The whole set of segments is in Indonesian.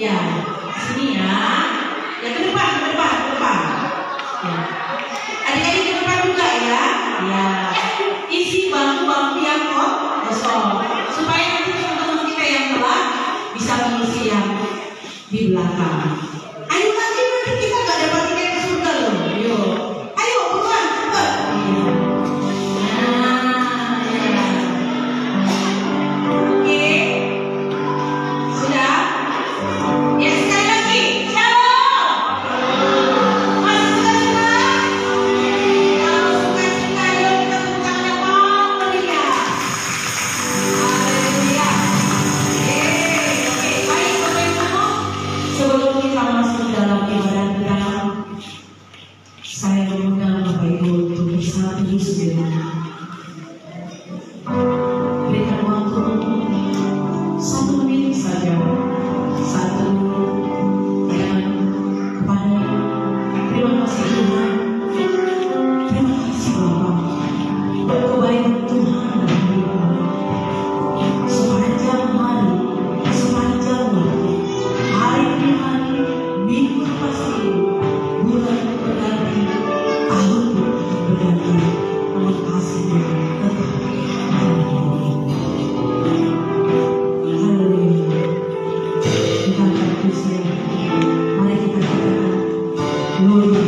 Ya, sini ya. Ya ke depan, ke depan, ke depan. Ya. Adik-adik ke depan juga ya. Ya. Isi bangku-bangku yang kosong supaya nanti teman-teman kita yang telah bisa mengisi yang di belakang. Ayo nanti kita nggak dapat tiket ke surga loh. Yuk. Ayo buruan cepat. Ya. Nah, ya. Oke. Sudah? Ya sekali lagi. Shalom. Masih suka-suka? Kalau suka-suka yuk kita tepuk tangan yang meriah. Haleluya. Oke, baik Bapak Ibu. Sebelum kita masuk dalam ibadah kita, saya mengundang Bapak Ibu untuk bersatu sejenak. Berikan waktu 1 menit saja. Satu dan kepada terima kasih Tuhan. Terima kasih Bapak buat kebaikan Tuhan dalam hidup kami. Sepanjang hari, sepanjang waktu, hari demi hari, minggu pasti, bulan berganti, tahun berganti, namun kasih-Nya tetap ada. Haleluya. Kita akan berusaha. Mari kita katakan, Gloria,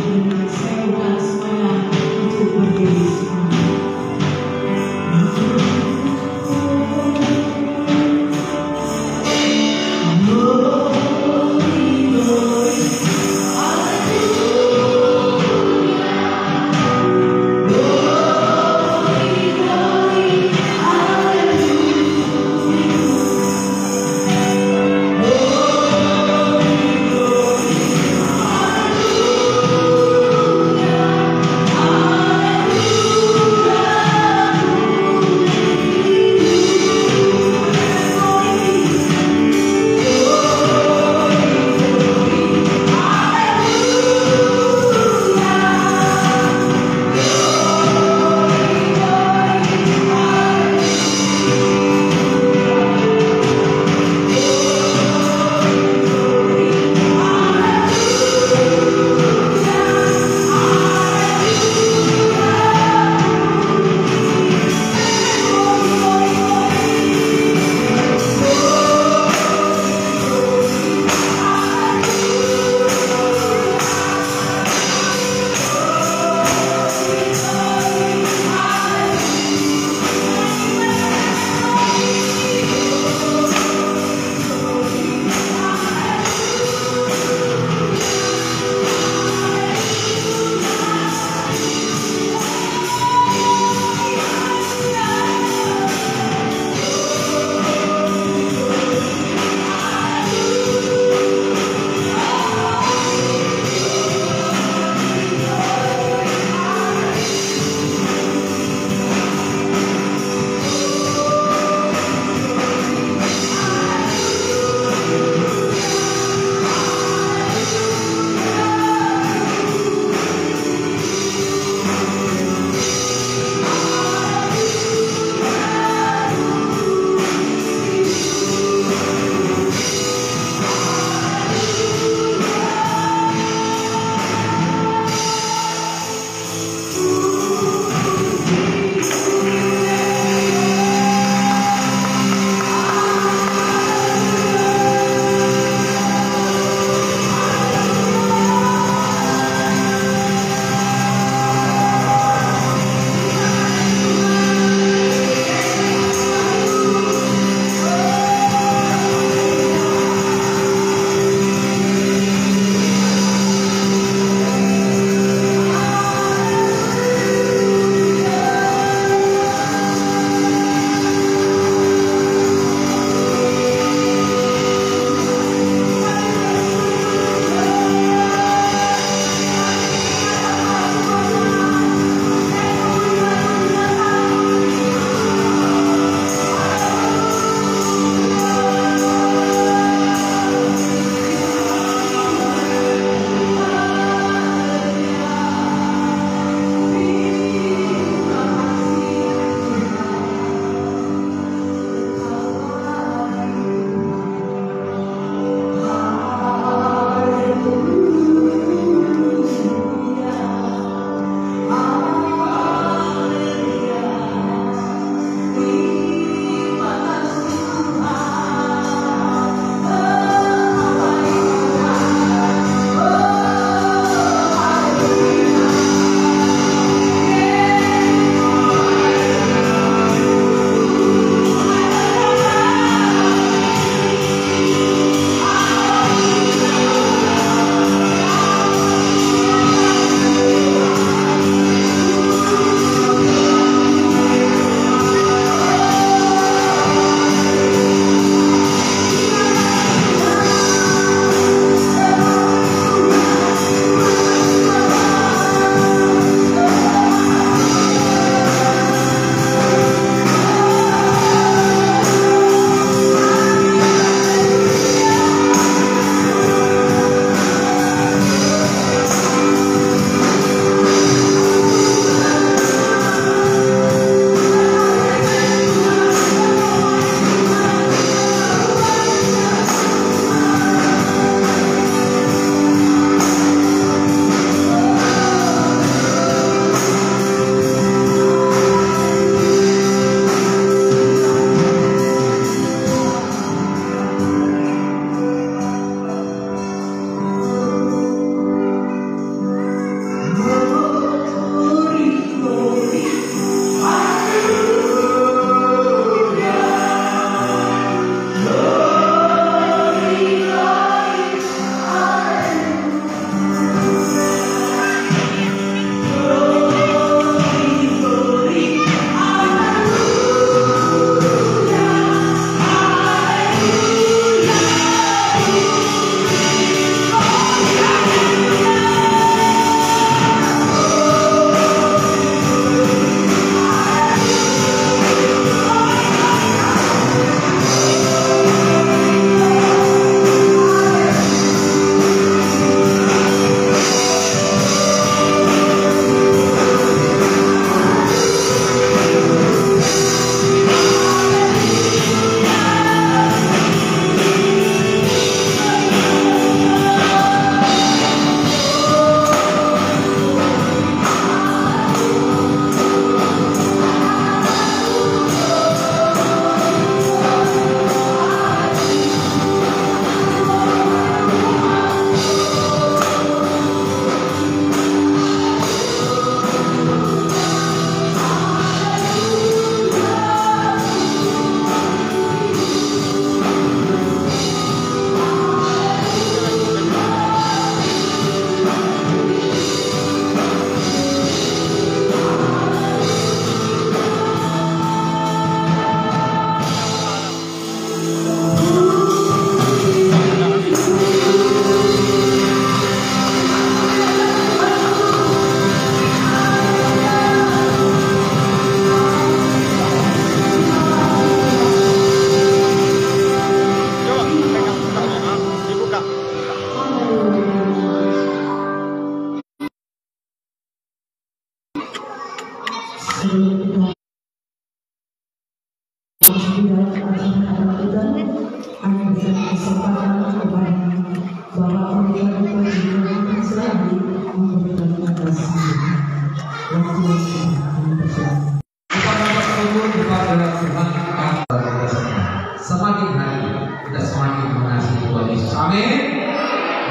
saya bukan semuanya untuk berdiri sekarang. Oh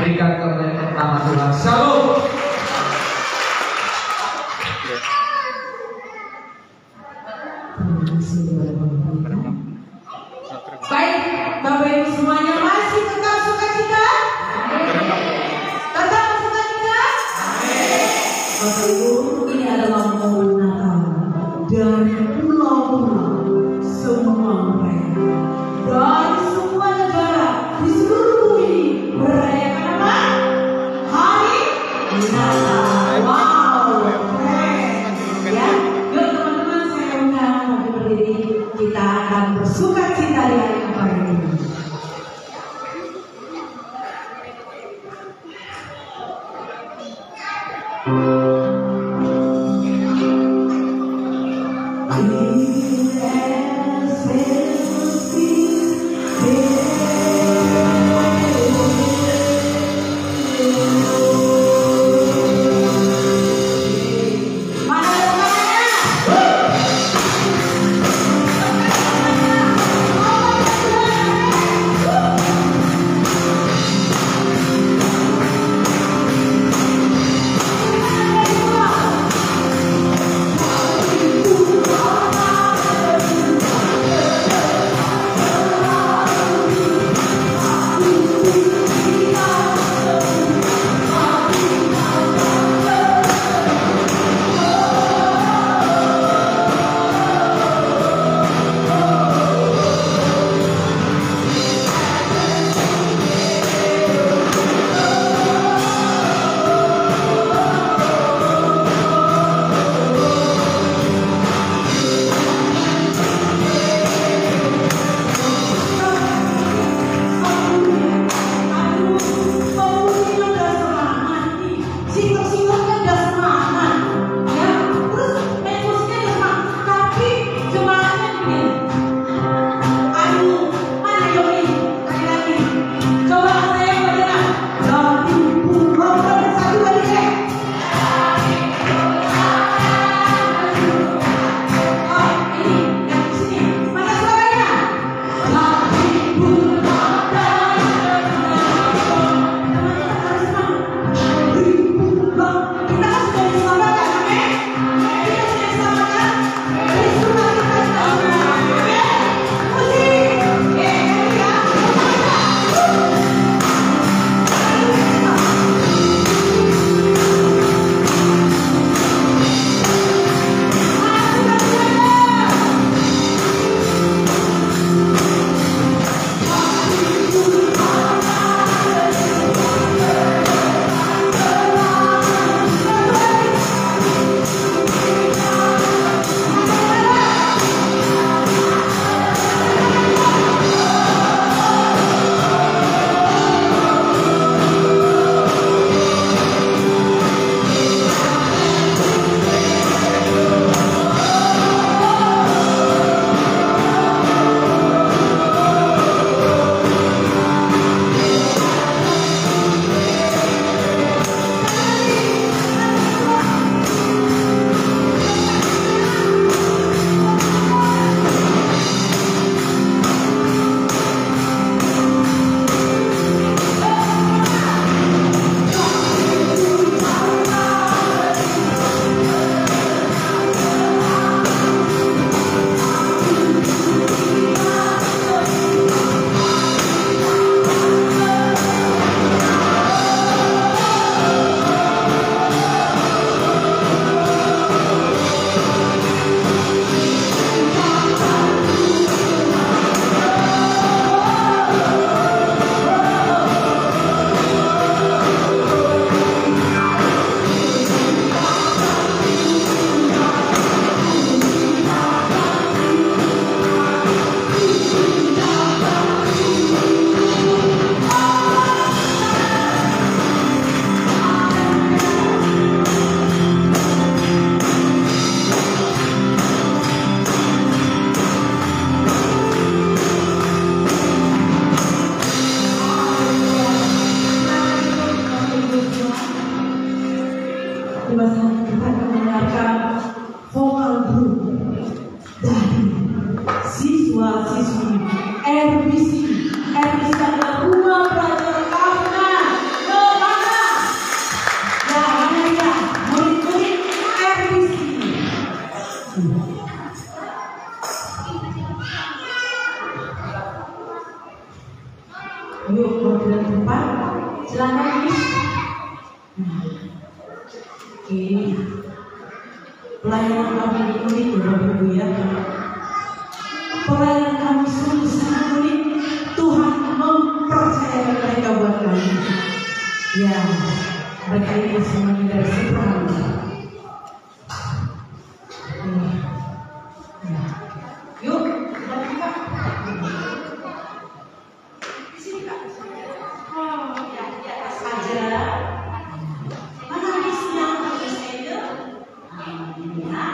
berikan kemuliaan nama Tuhan. Shalom. Baik, Bapak Ibu semuanya masih tetap sukacita? Tetap sukacita? Bapak Ibu, ini adalah momen Natal dari pulau-pulau semua mereka, dari semua negara di seluruh bumi merayakan apa? Hari Natal. Wow, keren ya. Yuk teman-teman, saya undang untuk berdiri. Kita akan bersukacita di hari Natal ini. RBC adalah Ruang Belajar Tahunan Silakan Miss. Oke. Pelayanan kami unik Bapak Ibu ya. Pelayanan kami sungguh sangat unik. Tuhan mempercayakan mereka buat kami. Ya, mereka ini semuanya dari Sumberwaras. Yuk, kita buka. Di sini Kak. Oh, ya, di atas aja. Mana listnya? Listnya itu? Ya.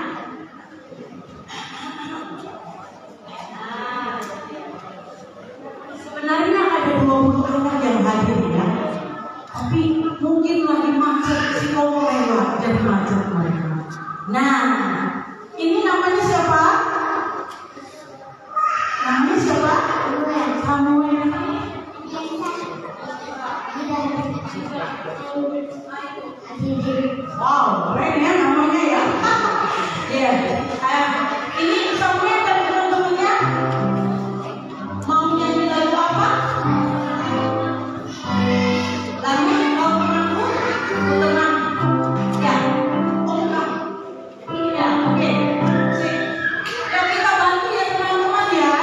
Sebenarnya ada 20 anak yang hadir ya. Tapi mungkin lagi macet, psikolog lewat dan macet mereka. Nah, ini namanya siapa? Namanya siapa? Samuel. Wow, keren ya namanya ya. Ya, ini Samuel dan teman-temannya mau nyanyi lagu apa? Lagu Kau Menangku Tenang. Ya, enggak. Ya, oke. Sip. Yuk kita bantu ya teman-teman ya.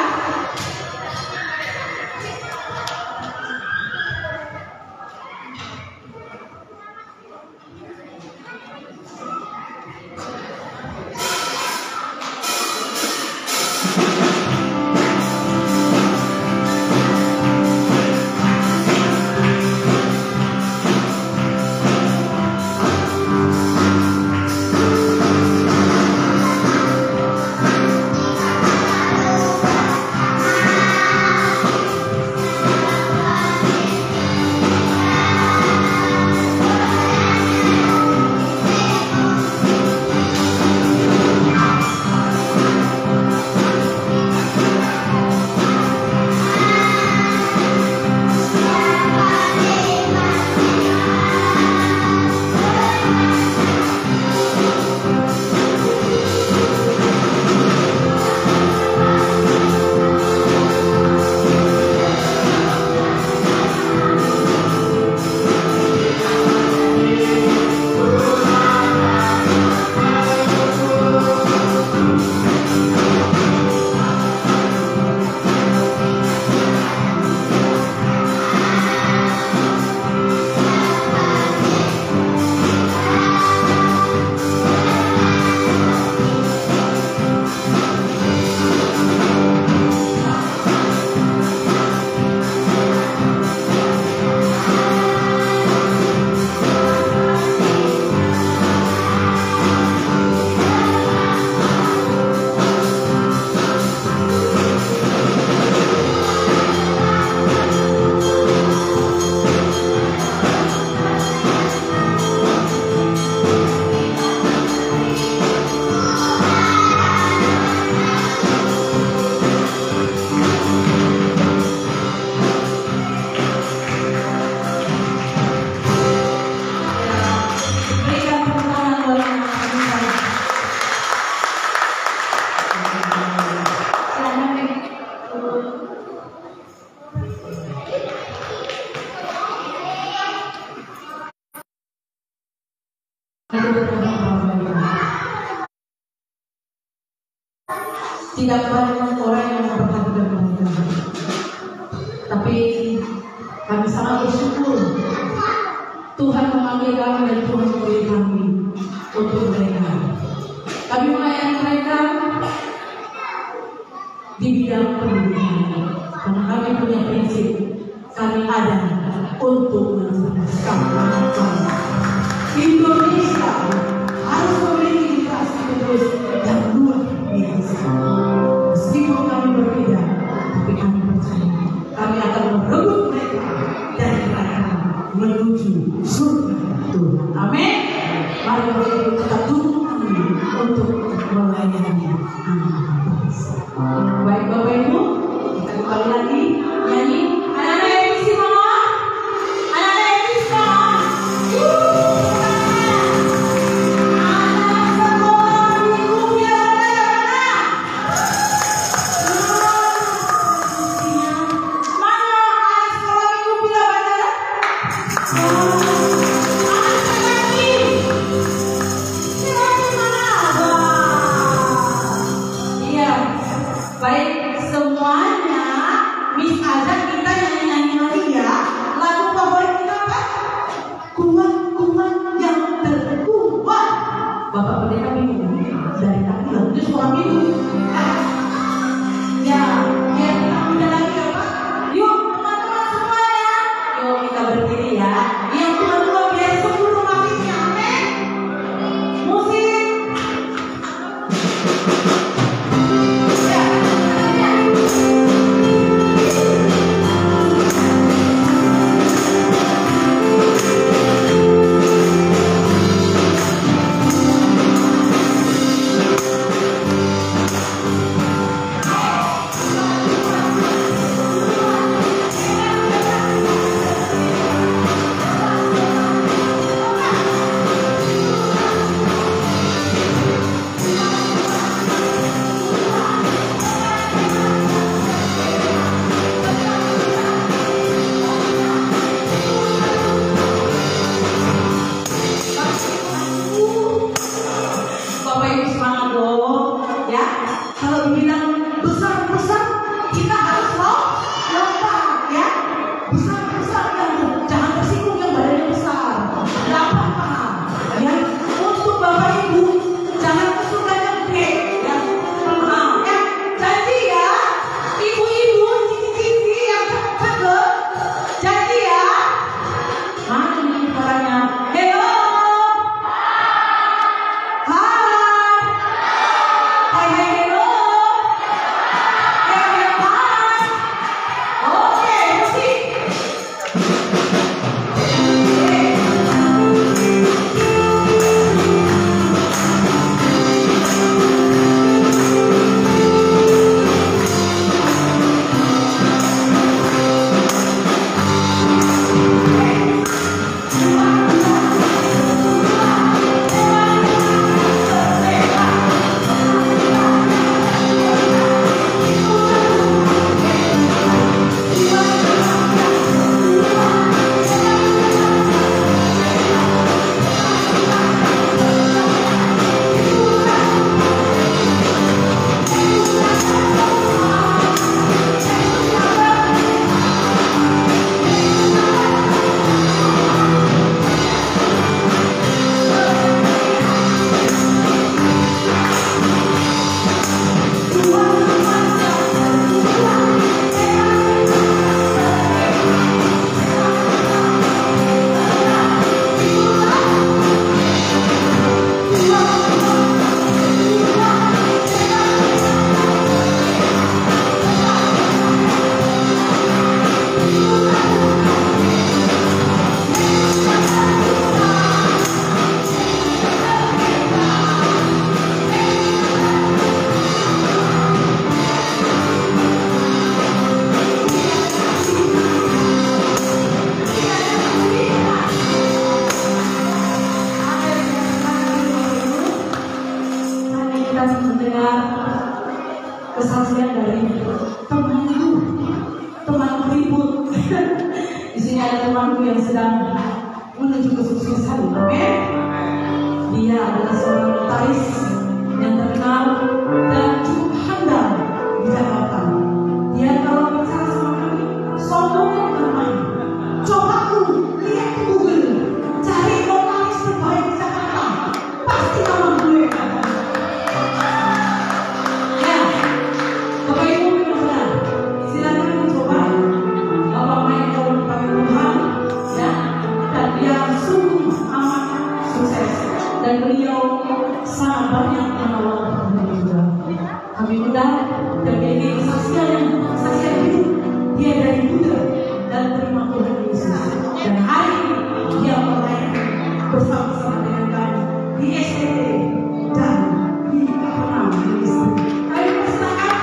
Tidak banyak orang yang memperhatikan mereka, tapi kami sangat bersyukur Tuhan memanggil kami dan Tuhan memberi kami untuk mereka. Kami melayani mereka di bidang pendidikan, karena kami punya prinsip kami ada untuk mencerdaskan anak bangsa. Indonesia harus memiliki infrastruktur yang luar biasa. Meskipun kami berbeda, tapi kami percaya kami akan merebut mereka dari neraka menuju surga Tuhan. Amin. Mari kita dukung kami untuk melayani anak bangsa. Baik Bapak Ibu, kita kembali lagi nyanyi. Anak-anak yang isi mama, anak-anak yang isi Baik semuanya, Miss Azan kita nyanyi lagi ya. Lagu favorit kita apa? Kuat yang terkuat. Bapak pendeta bingung dari tadi lagunya suara bingung. Ya, kita pindah lagi apa? Yuk teman-teman semuanya, yuk kita berdiri ya. Yang tua-tua biar sepuluh makinnya, oke? Musik. Bapak Ibu semangat dong, ya. Kalau dibilang besar-besar, kita harus lompat, ya. Besar-besar jangan tersinggung yang badannya besar. Tidak apa-apa, ya. Untuk Bapak Ibu, jangan kesukaan yang gede, ya. Ya, janji ya, ibu-ibu, cici-cici yang cakep, janji ya. Mana nih suaranya? Hello. Mendengar kesaksian dari teman ribut. Di sini ada temanku yang sedang menuju kesuksesan, oke? Dia adalah seorang notaris yang terkenal dan cukup handal di Jakarta. Dia kalau bicara sama kami, sombongnya bukan main. Coba lihat di Google, cari notaris terbaik di Jakarta, pasti nama gue. Bapak Ibu benar-benar silakan mencoba Bapak main dalam pemilihan, ya, dan dia sungguh amat sukses dan beliau sangat banyak menolong juga. Kami mudah dan ini saksian hidup dia dari muda dan terima Tuhan Yesus, dan hari ini dia melayani bersama-sama dengan kami di STT dan di Kapanau Ministry. Kami persilakan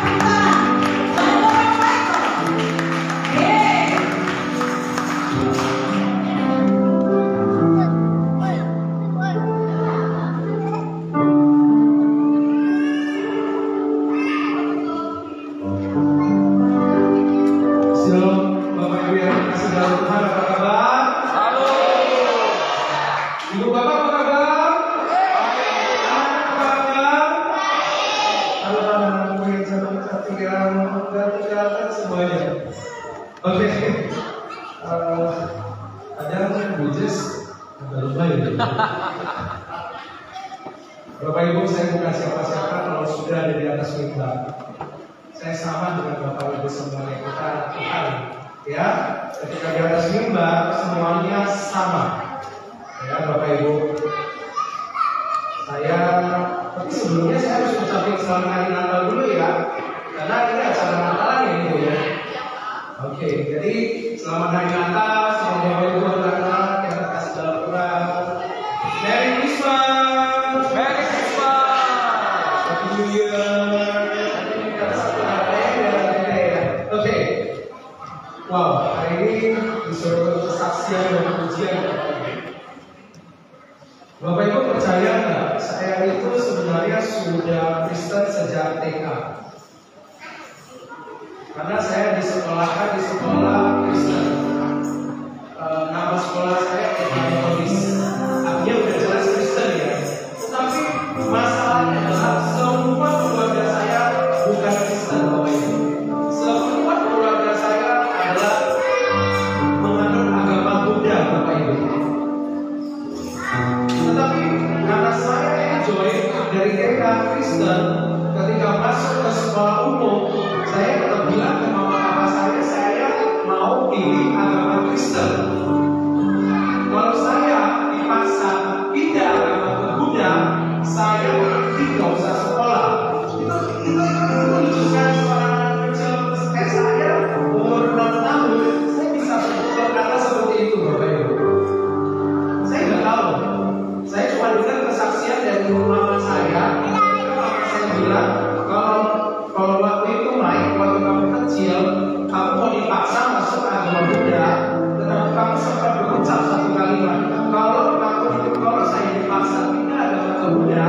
kadang bujes agak lumayan. Bapak Ibu, saya bukan siapa-siapa kalau sudah ada di atas mimbar. Saya sama dengan Bapak Ibu semuanya, kita Tuhan. Ya, ketika di atas mimbar semuanya sama. Ya, Bapak Ibu. Tapi sebelumnya saya harus ucapin selamat hari Natal dulu ya, karena ini acara Natal ya, ya. Oke, jadi selamat hari Natal, semoga Bapak Ibu anak-anak yang terkasih dalam Tuhan. Merry Christmas, Merry Christmas, Happy New Year. Oke, wow, hari ini disuruh kesaksian dan pujian. Bapak Ibu percaya nggak? Saya itu sebenarnya sudah Kristen sejak TK. Karena saya disekolahkan di sekolah Kristen. Nama sekolah saya Evangelis. Artinya udah jelas Kristen ya. Tapi masalahnya adalah semua keluarga saya bukan Kristen, Bapak Ibu. Semua keluarga saya adalah menganut agama Buddha, Bapak Ibu. Tetapi karena saya enjoy dari TK Kristen, ketika masuk ke sekolah umum, saya tetap bilang ke mama papa saya mau pilih agama Kristen. Kalau saya dipaksa pindah agama ke Buddha, saya tidak usah sekolah. Itu lucu kan, seorang anak kecil saya umur 6 tahun, saya bisa berkata seperti itu, Bapak Ibu. Saya nggak tahu. Saya cuma dengar kesaksian dari mama saya. Mama saya bilang kalau waktu itu waktu kamu kecil, kamu mau dipaksa masuk agama Buddha, tetapi kamu sempat berucap satu kalimat. Kalau saya dipaksa pindah agama ke Buddha,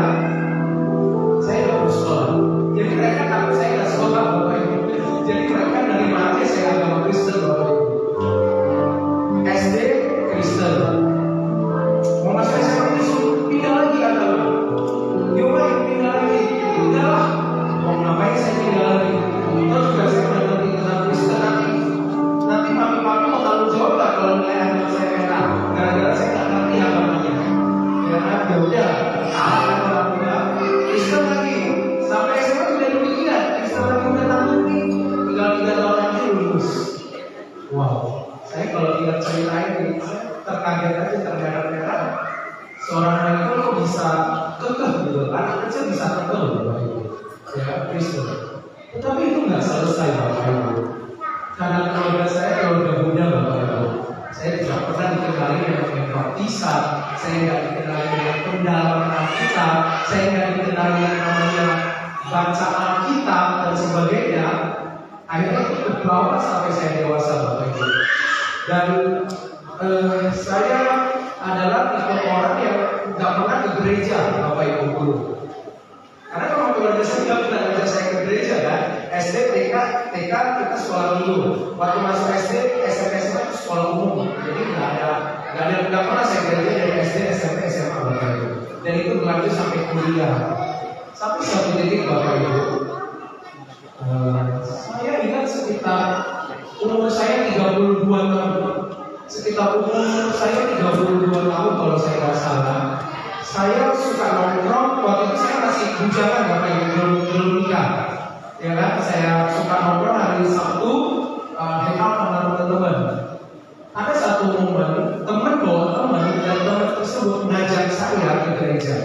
saya nggak mau sekolah. Jadi mereka takut saya nggak sekolah, Bapak Ibu. Jadi mereka dari mana saya agama Kristen, Bapak Ibu. SD Kristen. Mau masuk SMA disuruh pindah lagi agama. Yuk pindah lagi. Pindah lah. Mau ngapain saya pindah lagi? Terus juga saya udah ngerti tentang Kristen nanti mami-mami mau tanggung jawab gak kalau nilai agama saya merah? Gara-gara saya nggak ngerti agamanya. Ya udah. Kristen lagi. Sampai SMA juga demikian. Kristen lagi udah tanggung nih. Tinggal 3 tahun lagi lulus. Wow. Saya kalau tidak ceritain ini, saya terkaget aja, termerah-merah. Seorang anak itu kok bisa kekeh gitu, anak kecil bisa kekeh Bapak Ibu. Ya, Kristen. Tetapi itu nggak selesai Bapak Ibu. Karena keluarga saya keluarga Buddha Bapak Ibu. Saya tidak pernah dikenali dengan baptisan, saya nggak dikenali dengan pendalaman Alkitab, saya nggak dikenali dengan namanya baca Alkitab dan sebagainya. Akhirnya itu kebawa sampai saya dewasa Bapak Ibu. Dan saya adalah tipe orang yang nggak pernah ke gereja Bapak Ibu dulu. Karena kalau keluarga saya nggak pernah ngajak saya ke gereja kan. SD, TK kita sekolah dulu. Waktu masuk SD, SMP, SMA itu sekolah umum. Jadi nggak pernah saya gereja dari SD, SMP, SMA Bapak Ibu. Dan itu berlanjut sampai kuliah. Sampai satu titik Bapak Ibu. Saya ingat sekitar umur saya 32 tahun. Sekitar umur saya 32 tahun kalau saya nggak salah. Saya suka nongkrong. Waktu itu saya masih bujangan Bapak Ibu, belum nikah. Ya kan, saya suka nongkrong hari Sabtu, hangout sama teman-teman. Ada satu momen teman bawa teman dan teman tersebut ngajak saya ke gereja.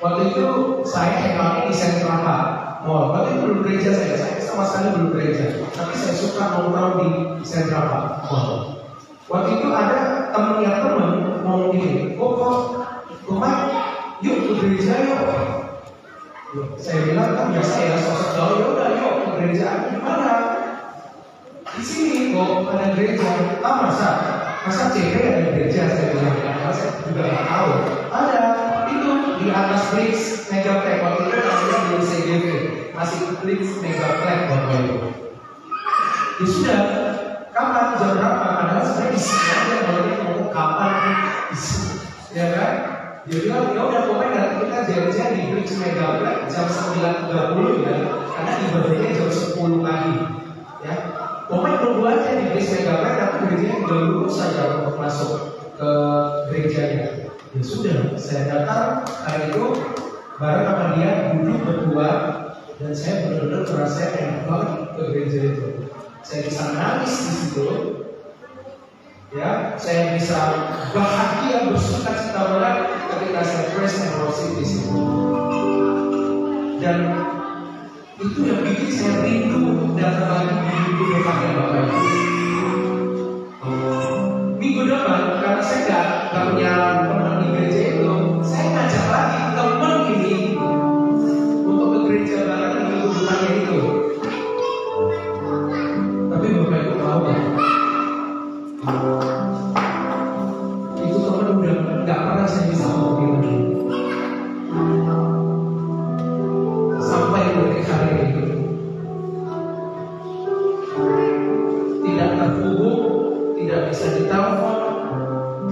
Waktu itu saya hangout di Central Park Mall. Waktu itu belum gereja saya sama sekali belum gereja. Tapi saya suka nongkrong di Central Park Mall. Waktu itu ada temennya teman ngomong gini, Mike, yuk ke gereja yuk. Saya bilang kan biasa ya sosok jauh, ya udah yuk ke gereja. Gimana? Di sini kok ada gereja. Masa CP ada gereja? Saya bilang, saya juga nggak tahu. Ada itu di atas Blitz Megaplex. Waktu itu namanya di CGV masih Blitz Megaplex Bapak Ibu. Ya sudah, kapan jam berapa? Padahal saya di sini aja kalau dia ngomong kapan ya kan? Dia bilang, ya udah pokoknya nanti kita janjian di Blitz Megaplex jam 9.30 ya, karena ibadahnya jam 10 pagi. Ya, Pokoknya nunggu aja di gereja Megamen, karena gerejanya tinggal lulus saja untuk masuk ke gerejanya. Ya sudah, saya datang hari itu bareng sama dia, duduk berdua, dan saya benar-benar merasa enak banget ke gereja itu. Saya bisa nangis di situ, ya, saya bisa bahagia bersuka cita banget ketika saya praise and worship di situ. Dan itu yang bikin saya rindu datang lagi di minggu depannya Bapak Ibu. Minggu depan, karena saya nggak punya teman di gereja itu, saya ngajak lagi teman ini untuk ke gereja bareng di minggu depannya itu. Tapi Bapak Ibu tahu nggak? Itu teman udah nggak pernah saya bisa ngomongin lagi. Sampai detik hari ini tidak terhubung, tidak bisa ditelepon,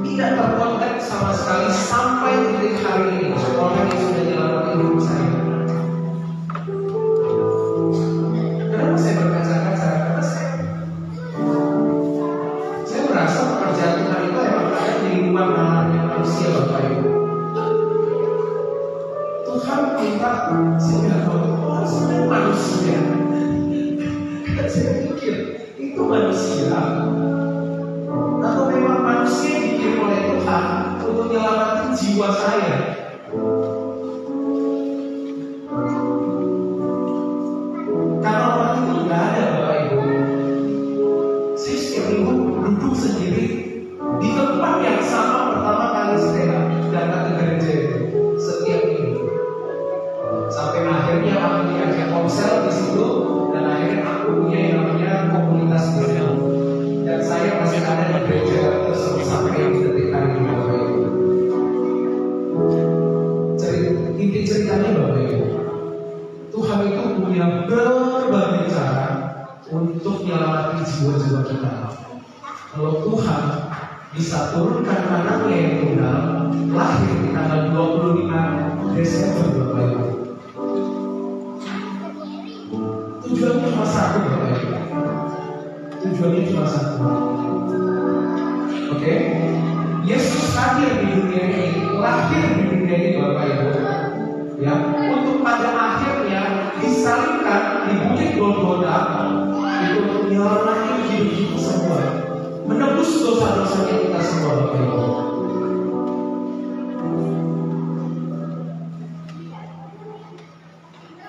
tidak terkontak sama sekali sampai detik hari ini. Orang yang sudah nyelamatin hidup saya. Kenapa saya berkaca-kaca? Karena saya merasa pekerjaan Tuhan itu emang ada di luar nalarnya manusia, Bapak Ibu. Tuhan minta saya tahu sebenarnya manusia. Saya pikir itu manusia atau memang manusia yang dikirim oleh Tuhan untuk menyelamatkan jiwa saya. Karena orang itu nggak ada, Bapak Ibu. Saya setiap minggu duduk sendiri di tempat yang sama pertama kali saya datang ke gereja itu setiap minggu. Sampai akhirnya aku diajak komsel di situ, dan akhirnya aku punya yang namanya komunitas gereja. Dan saya masih ada di gereja tersebut sampai detik hari ini, Bapak Ibu. Inti ceritanya, Bapak Ibu, Tuhan itu punya berbagai cara untuk menyelamatkan jiwa-jiwa kita. Kalau Tuhan bisa turunkan anaknya yang tunggal lahir di tanggal 25 Desember, Bapak Ibu. Tujuannya cuma satu, Bapak Ibu. Tujuannya cuma satu. Oke? Yesus hadir di dunia ini, lahir di dunia ini, Bapak Ibu. Ya, untuk pada akhirnya disalibkan di bukit Golgota itu untuk menyelamatkan hidup kita semua, menebus dosa-dosanya kita semua, Bapak Ibu.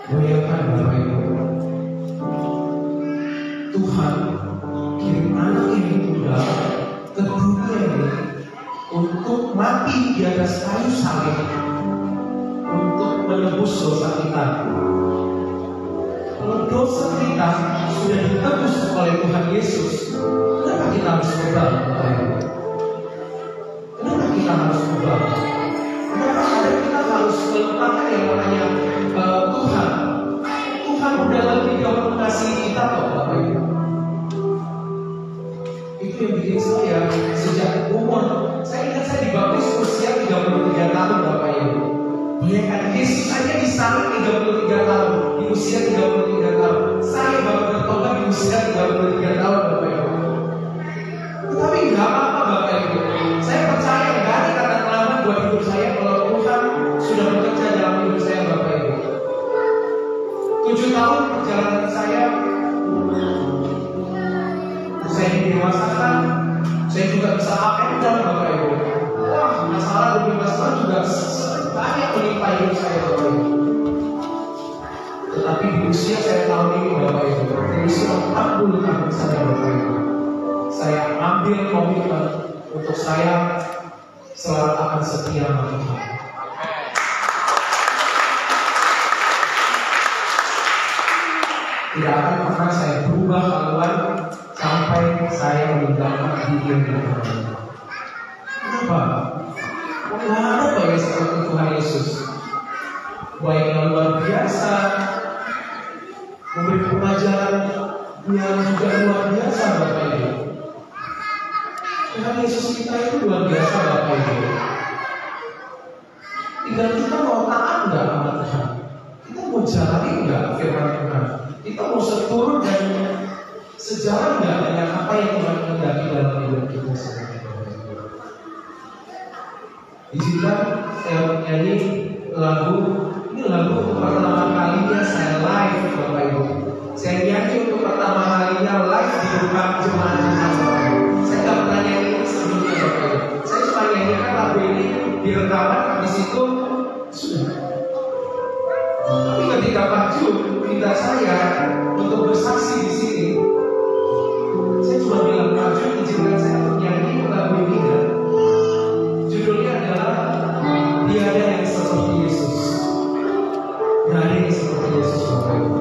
Bayangkan, Bapak Ibu, Tuhan kirim anak yang tunggal ke dunia ini untuk mati di atas kayu salib untuk menebus dosa kita. Kalau dosa kita sudah ditebus oleh Tuhan Yesus, kenapa kita harus berubah? Kenapa kita harus berubah? Kenapa kita harus melupakan yang namanya Tuhan? Tuhan udah lebih jauh mengasihi kita kok, Bapak Ibu. Itu yang bikin saya sejak umur, saya ingat saya dibaptis usia 33 tahun, Bapak Ibu. Bayangkan, Yesus aja disalib 33 tahun, di usia 33 tahun. Saya baru bertobat di usia 33 tahun, Bapak Ibu. Tetapi nggak apa-apa, Bapak Ibu. Saya percaya nggak ada kata terlambat buat hidup saya kalau Tuhan sudah bekerja dalam hidup saya, Bapak Ibu. 7 tahun perjalanan saya didewasakan, saya juga bisa up and down, Bapak Ibu. Wah, masalah 12 tahun juga banyak menimpa hidup saya, Bapak Ibu. Tetapi di usia saya tahun ini, Bapak Ibu, di usia 40 tahun saya, Bapak Ibu, saya ambil komitmen untuk saya selalu akan setia sama Tuhan. Tidak akan pernah saya berubah haluan sampai saya meninggalkan dunia ini. Kenapa? Nggak ada baik seperti Tuhan Yesus. Baik yang luar biasa, memberi pengajaran yang juga luar biasa, Bapak Ibu. Tuhan Yesus kita itu luar biasa, Bapak Ibu. Tinggal kita mau taat nggak sama Tuhan? Kita mau jalani nggak firman Tuhan? Kita mau turun dan Sejalan nggak dengan apa yang Tuhan kehendaki dalam hidup kita sebagai Bapak Ibu? Izinkan saya menyanyi lagu, ini lagu untuk pertama kalinya saya live Bapak Ibu. Saya nyanyi untuk pertama kalinya live di depan jemaat-jemaat Bapak Ibu. Saya nggak pernah nyanyi ini sebelumnya Bapak Ibu. Saya cuma nyanyikan lagu ini di rekaman, habis itu sudah. Tapi ketika Pak Jun minta saya untuk bersaksi di sini, saya cuma bilang, Pak Jun izinkan saya untuk nyanyi lagu ini kan. Judulnya adalah Tiada yang seperti Yesus. Nggak ada yang seperti Yesus Bapak Ibu.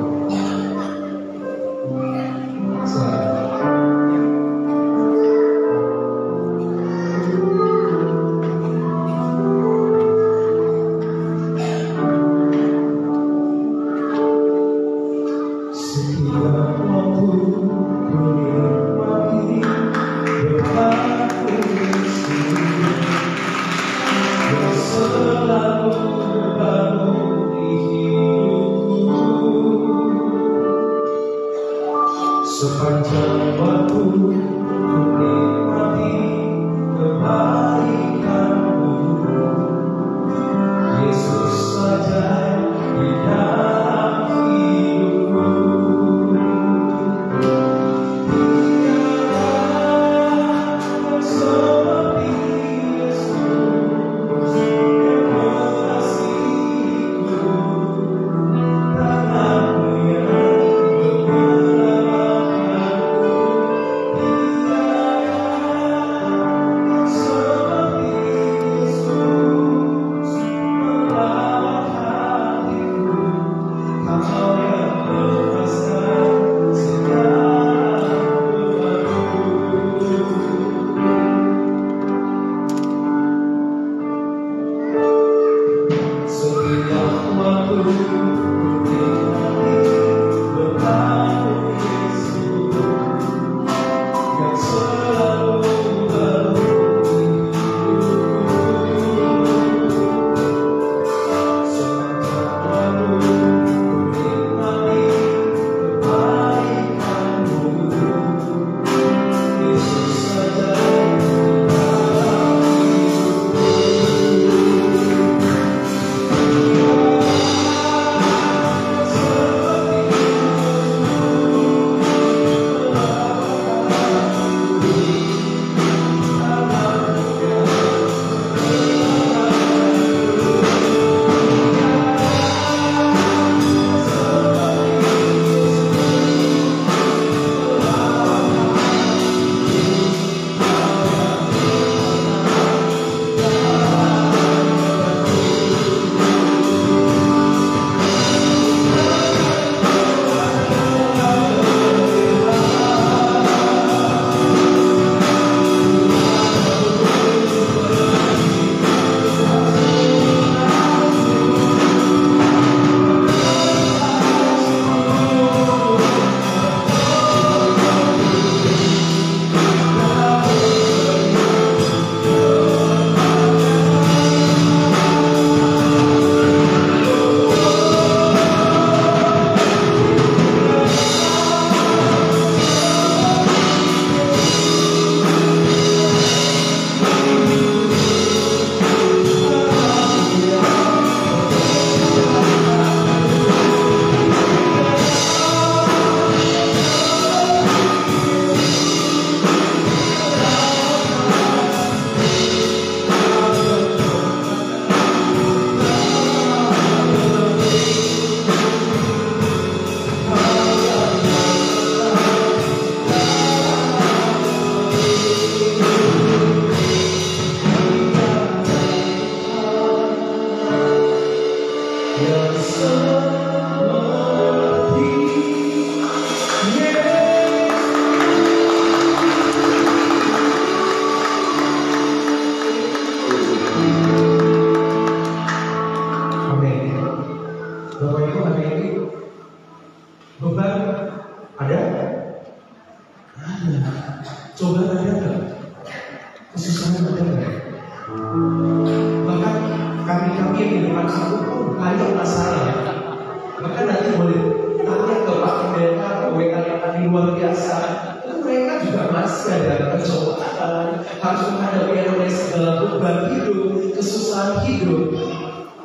harus menghadapi oleh segala beban hidup, kesusahan hidup.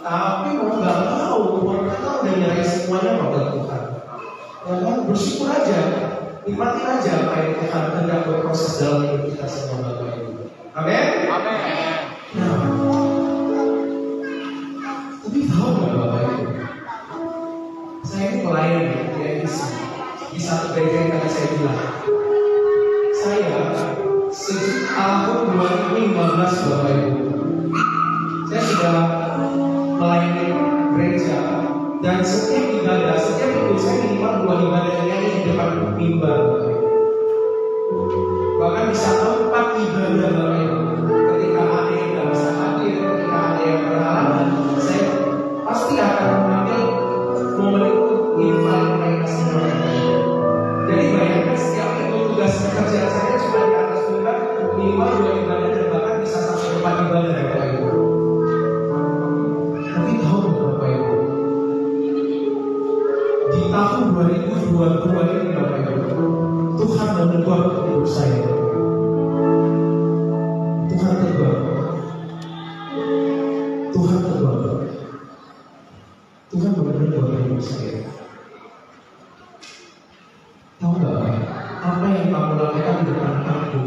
Tapi mau nggak mau, kita udah nyari semuanya pada Tuhan. Ya kan, bersyukur aja, nikmatin aja apa yang Tuhan hendak berproses dalam hidup kita semua Bapak Ibu. Amin. Amin. Nah, tapi tahu nggak Bapak Ibu? Saya ini pelayan di di satu gereja yang tadi saya bilang. Saya sejak tahun 2015 Bapak Ibu, saya sudah melayani gereja dan setiap ibadah, setiap minggu saya minimal 2 ibadah yang di depan mimbar. Bahkan bisa 4 ibadah Bapak Ibu. Ketika ada yang tidak bisa hadir, ketika ada yang berhalangan, saya pasti akan mengambil momen itu invite mereka semua. Jadi bayangkan setiap minggu tugas pekerjaan saya cuma di atas mimbar minimal 2 ibadah dan bahkan bisa sampai 4 ibadah Bapak Ibu. Tapi tahu Bapak Ibu, di tahun 2022 ini Bapak Ibu, Tuhan menegur hidup saya. Tuhan tegur. Tuhan tegur. Tuhan menegur hidup saya. Tahu nggak apa yang kamu lakukan di depan aku?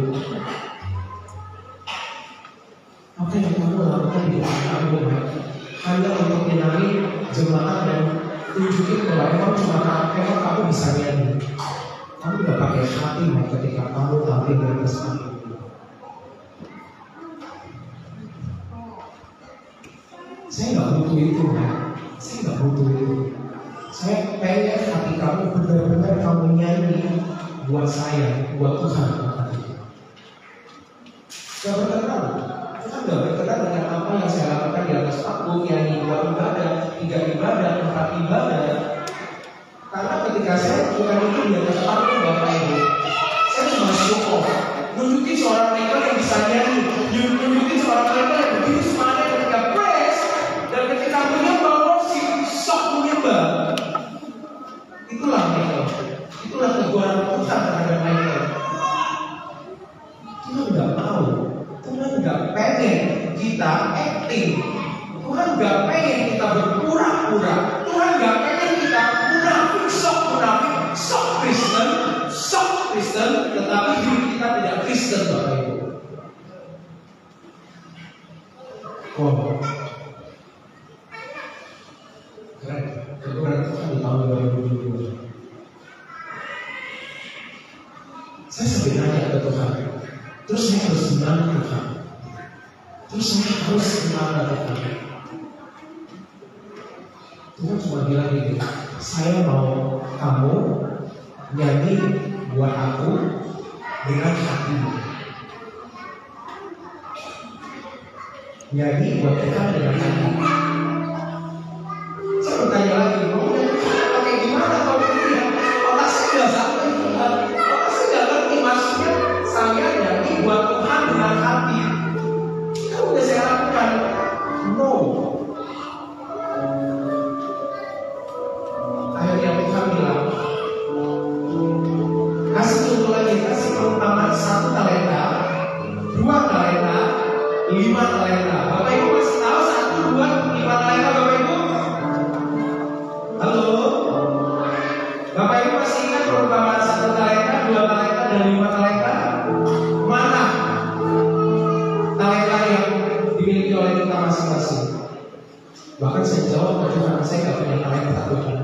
Apa yang kamu lakukan di depan aku? Hanya untuk menyenangi jemaat dan tunjukin bahwa emang kamu bisa nyanyi. Kamu nggak pakai hati ketika kamu tampil di atas panggung. Saya nggak butuh itu, saya nggak butuh itu. Saya pengen hati kamu benar-benar kamu nyanyi buat saya, buat Tuhan. Gak berkenan, Tuhan gak berkenan dengan apa yang saya lakukan di atas panggung, nyanyi 2 ibadah, 3 ibadah, 4 ibadah. Karena ketika saya bukan itu di atas panggung Bapak Ibu, saya cuma syukur, nunjukin seorang mereka yang bisa nyanyi, nunjukin seorang mereka yang begitu semangat ketika praise dan ketika menyembah worship, sok menyembah. Itulah Michael, itulah teguran Tuhan terhadap Michael. Tuhan nggak mau, Tuhan nggak pengen kita acting, Tuhan nggak pengen kita berpura-pura, Tuhan nggak pengen kita munafik, sok Kristen, tetapi hidup kita tidak Kristen Bapak Ibu. Oh, keren, teguran Tuhan di tahun 2022. Saya sebenarnya ke Tuhan, terus saya harus menang Tuhan, terus saya harus menang Tuhan. Tuhan cuma bilang gini, saya mau kamu nyanyi buat aku dengan hatimu, nyanyi buat Tuhan dengan hati. Saya bertanya lagi, mau nyanyi pakai gimana kalau ini? Otak saya nggak sampai Tuhan. Maksudnya saya nyanyi buat Tuhan dengan hati. Itu udah saya lakukan. No. Akhirnya Tuhan bilang, kasih contoh lagi, kasih perumpamaan 1 talenta, 2 talenta, 5 talenta. Bapak Ibu masih tahu 1, 2, 5 talenta Bapak Ibu? Halo? Bapak Ibu masih ingat perumpamaan 1 talenta, 2 talenta, dan 5 talenta? Mana talenta yang dimiliki oleh kita masing-masing? Bahkan saya jawab ke Tuhan, saya nggak punya talenta Tuhan.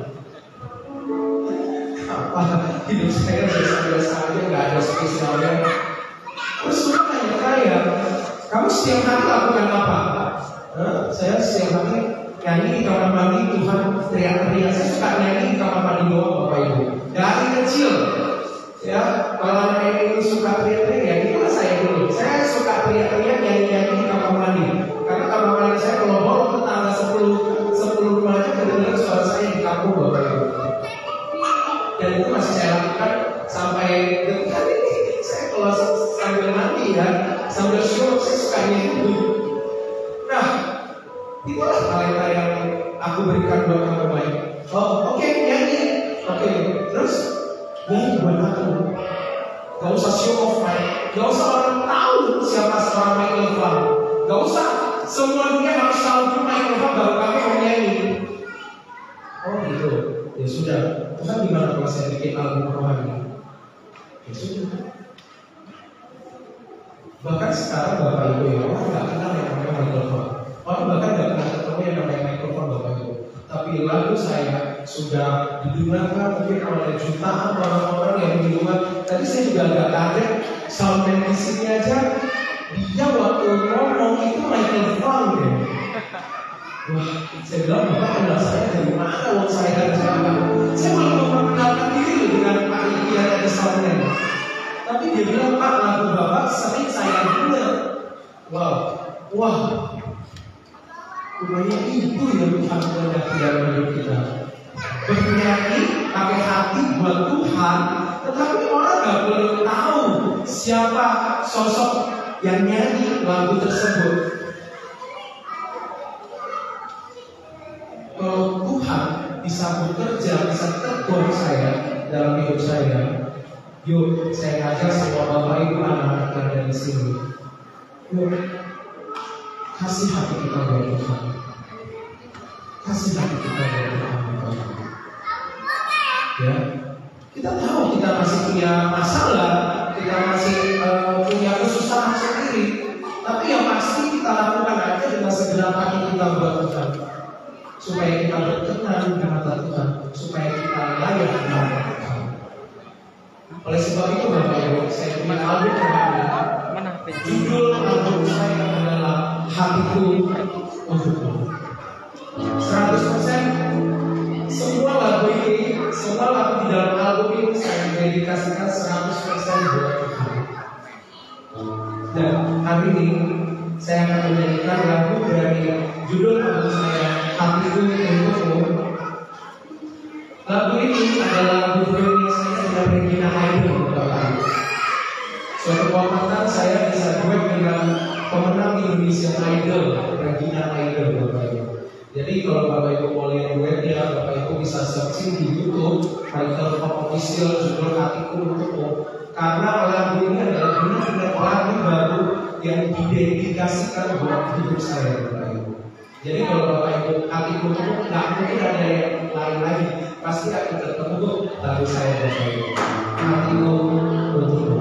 Apa hidup saya biasa-biasa aja, nggak ada spesialnya. Terus Tuhan tanya saya, kamu setiap hari lakukan apa? Saya setiap hari nyanyi di kamar mandi, Tuhan teriak-teriak. Saya suka nyanyi di kamar mandi doang Bapak Ibu. Dari kecil. Ya, kalau anak ini suka teriak-teriak, ya itulah saya dulu. Saya suka teriak-teriak nyanyi-nyanyi di kamar mandi. Karena kamar mandi saya kalau baru ke tangga 10 rumah aja kedengaran suara saya di kampung Bapak Ibu. Dan itu masih saya lakukan sampai dekat ini. Saya kalau sambil mandi ya, sambil syukur saya suka nyanyi. Nah, itulah talenta yang aku berikan buat kamu baik. Oh, oke, nyanyi. Oke, terus nyanyi buat aku. Gak usah show off, Mike. Gak usah orang tahu siapa seorang Michael Fang. Gak usah semua dunia harus tahu Michael Fang baru kami mau nyanyi. Oh gitu. Ya sudah. Tuhan gimana kalau saya bikin album rohani? Ya sudah. Bahkan sekarang Bapak Ibu ya, orang nggak kenal yang namanya Michael Fang. Orang bahkan nggak pernah ketemu yang namanya Michael Fang, Bapak Ibu. Tapi lagu saya sudah didengarkan mungkin oleh jutaan orang-orang yang di luar. Tadi saya juga agak kaget, soundman di sini aja dia waktu ngomong itu Michael Fang deh. Wah, saya bilang Bapak kenal saya dari mana? Wong saya dari siapa? Saya malah memperkenalkan diri dengan Pak Iki yang ada soundman. Tapi dia bilang, Pak, lagu Bapak sering saya dengar. Wah, rupanya itu yang Tuhan kehendaki dalam hidup kita. Bernyanyi pakai hati buat Tuhan, tetapi orang nggak boleh tahu siapa sosok yang nyanyi lagu tersebut. Kalau Tuhan bisa bekerja, bisa tegur saya dalam hidup saya, yuk saya ngajak semua Bapak Ibu anak-anak yang ada di sini. Yuk, kasih hati kita buat Tuhan. Kasih hati kita buat Tuhan. Ya, kita tahu kita masih punya masalah, kita masih punya kesusahan sendiri. Tapi yang pasti kita lakukan aja dengan segenap hati kita buat Tuhan, supaya kita berkenan di mata Tuhan, supaya kita layak di mata Tuhan. Oleh sebab itu Bapak Ibu, saya punya album yang judul album saya adalah Hatiku Untukmu. 100% semua lagu ini, semua lagu di dalam album ini saya dedikasikan 100% buat Tuhan. Dan hari ini saya akan menyanyikan lagu dari judul album saya Hatiku Untukmu. Lagu ini adalah lagu yang saya dengan Regina Idol. Suatu waktu saya bisa duet dengan pemenang Indonesia Idol, Regina Idol, Bapak Ibu. Jadi kalau Bapak Ibu mau lihat duetnya, Bapak Ibu bisa searching di YouTube Michael Fang Official judul Hatiku Untukmu. Karena lagu ini adalah benar-benar lagu baru yang didedikasikan buat hidup saya, Bapak Ibu. Jadi kalau Bapak Ibu Hatiku Untukmu, nggak mungkin ada yang lain lagi. Pasti akan ketemu lagu saya, Bapak Ibu. Hatiku Untukmu.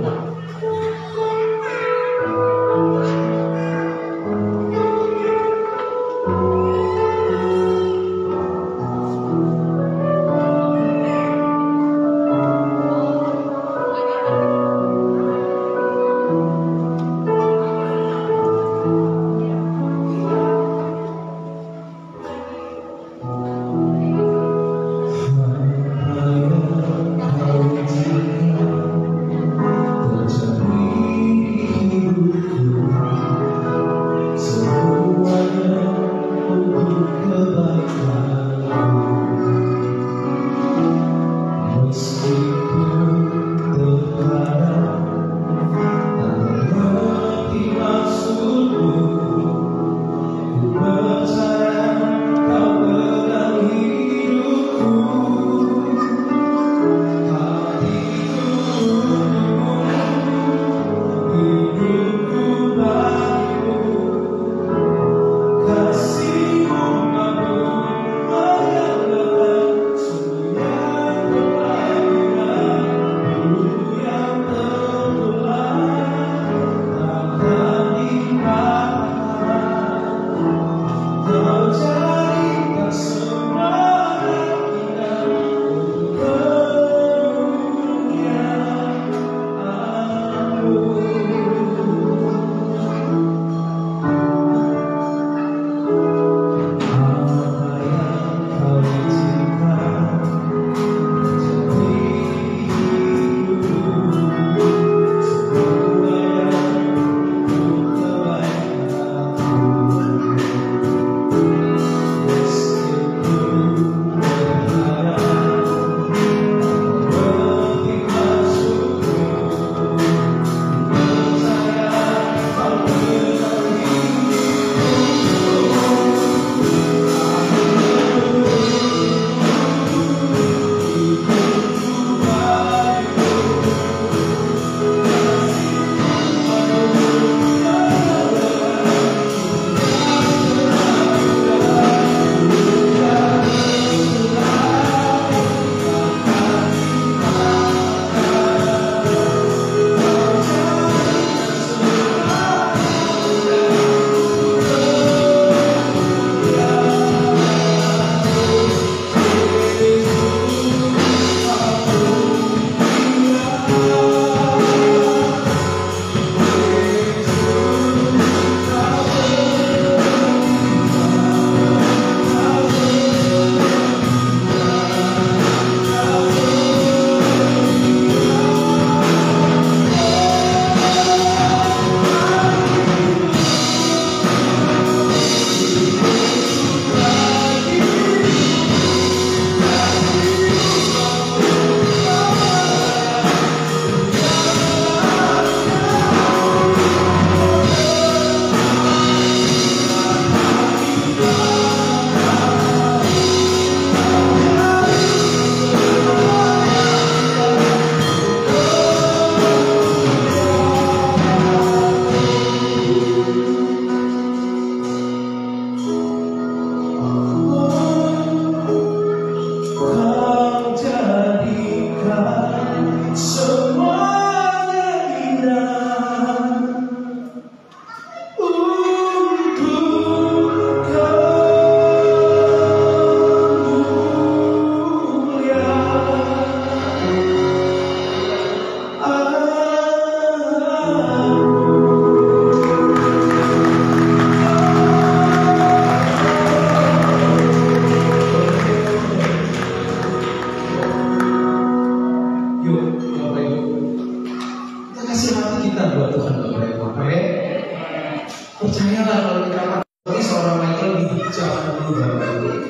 Percaya nggak kalau kita seperti seorang Michael di zaman dulu?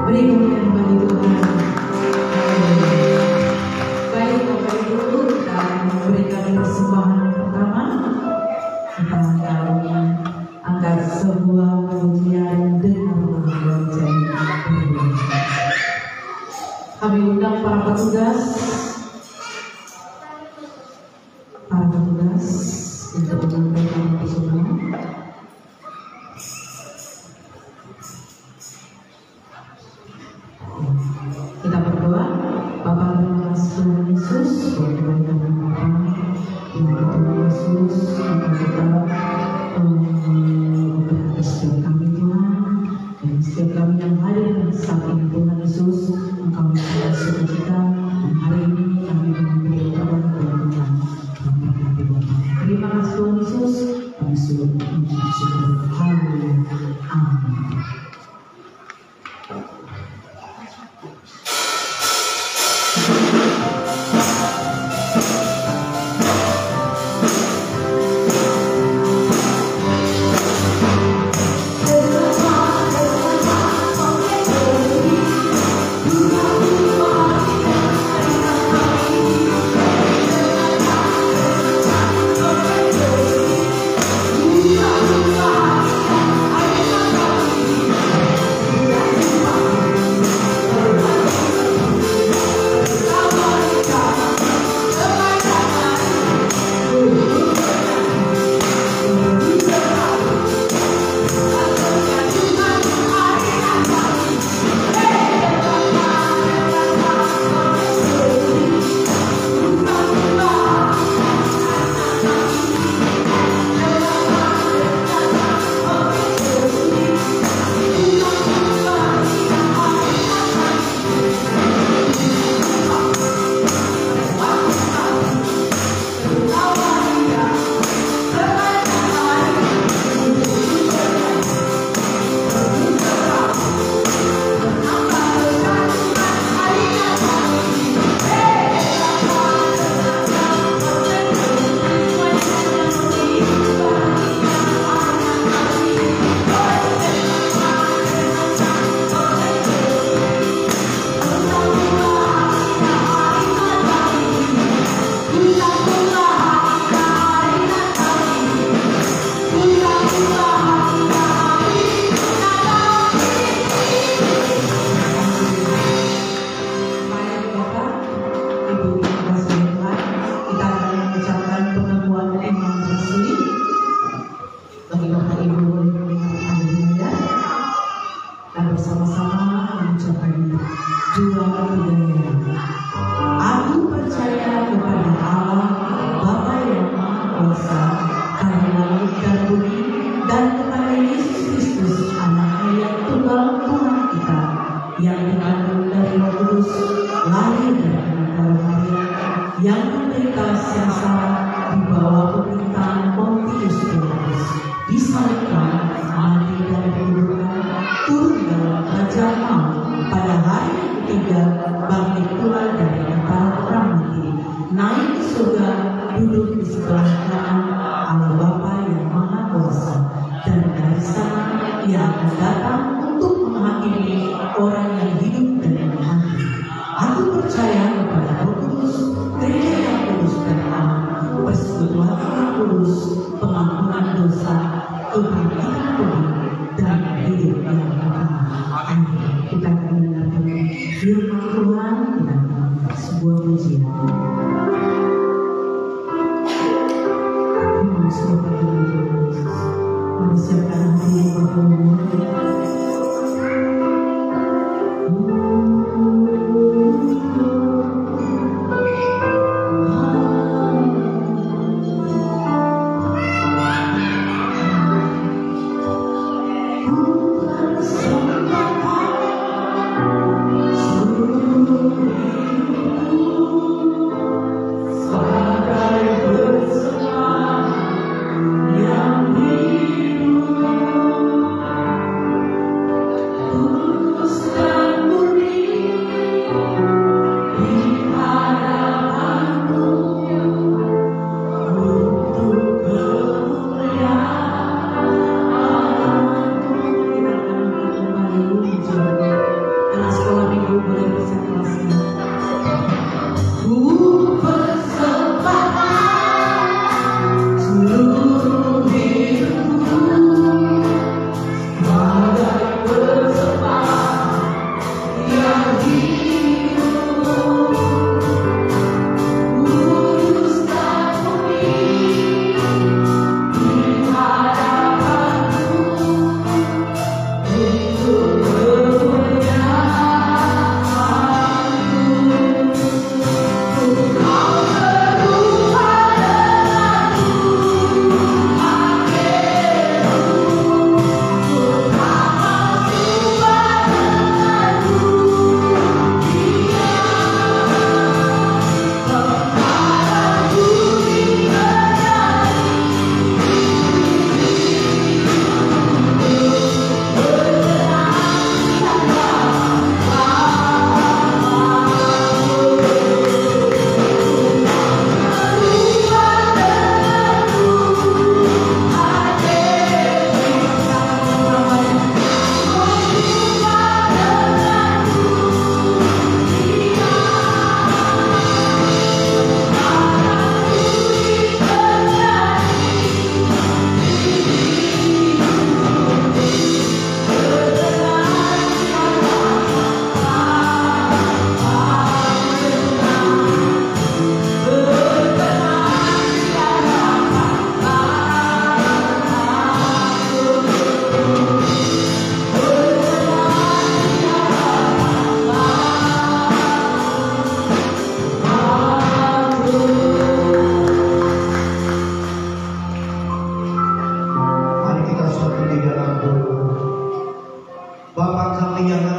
Beri kemuliaan bagi Tuhan. Baik Bapak Ibu, kita memberikan persembahan pertama. Kita akan angkat sebuah pujian dengan lonceng. Kami undang para petugas untuk menyampaikan persembahan. Kita berdoa. Bapa, terima kasih Tuhan Yesus buat kebaikan Bapa. Terima kasih Tuhan Yesus untuk kita memberkati setiap kami Tuhan, dan setiap kami yang hadir saat ini Tuhan Yesus, Engkau menjadi sukacita, dan hari ini kami memberi kabar kepada Tuhan. Terima kasih Tuhan Yesus. Kami sudah mengucap syukur. Haleluya. Amin. Aku percaya kepada Allah Bapa yang Maha Kuasa, Karena langit dan bumi, dan kepada Yesus Kristus Anaknya yang tunggal Tuhan kita, yang dikandung dari Roh Kudus, lahir dari Bunda Maria, yang menderita sengsara di bawah pemerintahan Pontius Pilatus, disalibkan, mati dan dikuburkan, turun dalam kerajaan maut, pada hari yang ketiga bangkit pula dari antara orang mati, naik ke surga, duduk di sebelah kanan Allah Bapa yang Maha Kuasa, dan dari sana Ia akan datang untuk menghakimi orang yang hidup dan yang mati. Aku percaya kepada Roh Kudus, Gereja yang kudus dan aman, persekutuan yang kudus, pengampunan dosa, kebangkitan tubuh, dan hidup yang kekal. Amin. Kita akan mendengarkan firman Tuhan dan sebuah pujian. Firman surga Tuhan Yesus, mari siapkan hati yang bergumul.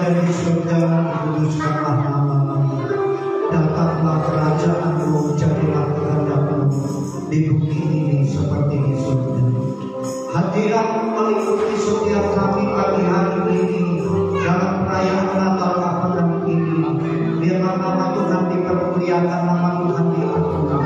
ada di surga, dikuduskanlah nama-Mu. Datanglah kerajaan-Mu, jadilah kehendak-Mu di bumi ini seperti di surga. Hadirat-Mu meliputi setiap kami pagi hari ini dalam perayaan Natal Advent ini. Biarlah nama Tuhan dipermuliakan, nama Tuhan diagungkan.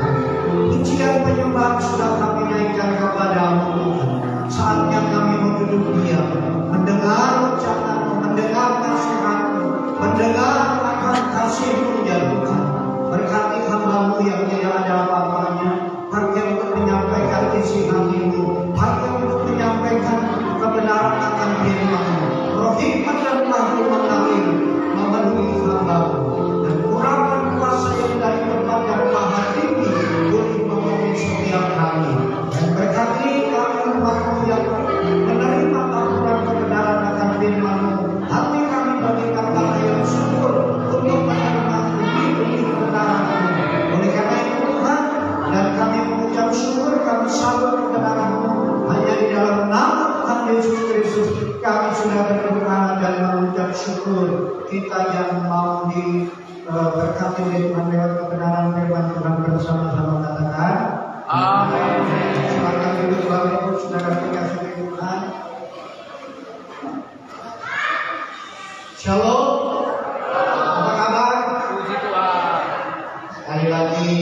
Pujian penyembahan sudah kami naikkan kepada-Mu Tuhan. Saatnya kami duduk diam, mendengar ucapan-Mu, mendengar nasihat-Mu, mendengar akan kasih-Mu ya Tuhan. Berkati hamba-Mu yang tidak ada apa-apanya, pakai untuk menyampaikan isi hati-Mu, pakai untuk menyampaikan kebenaran akan firman-Mu. Roh hikmat dan wahyu mengalir memenuhi hamba-Mu, dan kurangkan kuasa yang dari tempat yang maha tinggi boleh memenuhi setiap kami. Dan berkati kami umat-Mu yang menerima aturan kebenaran akan firman-Mu. Hati kami bagikan kata yang syukur untuk menerima bukti kebenaran-Mu. Oleh karena itu Tuhan, dan kami mengucap syukur, kami sambut kebenaran-Mu. Hanya di dalam nama Tuhan Yesus Kristus kami sudah berdoa dan mengucap syukur. Kita yang mau diberkati oleh Tuhan lewat kebenaran firman Tuhan bersama-sama katakan amin. Silakan duduk Bapak Ibu Saudara dikasihi Tuhan. Shalom. Apa kabar? Puji Tuhan. Sekali lagi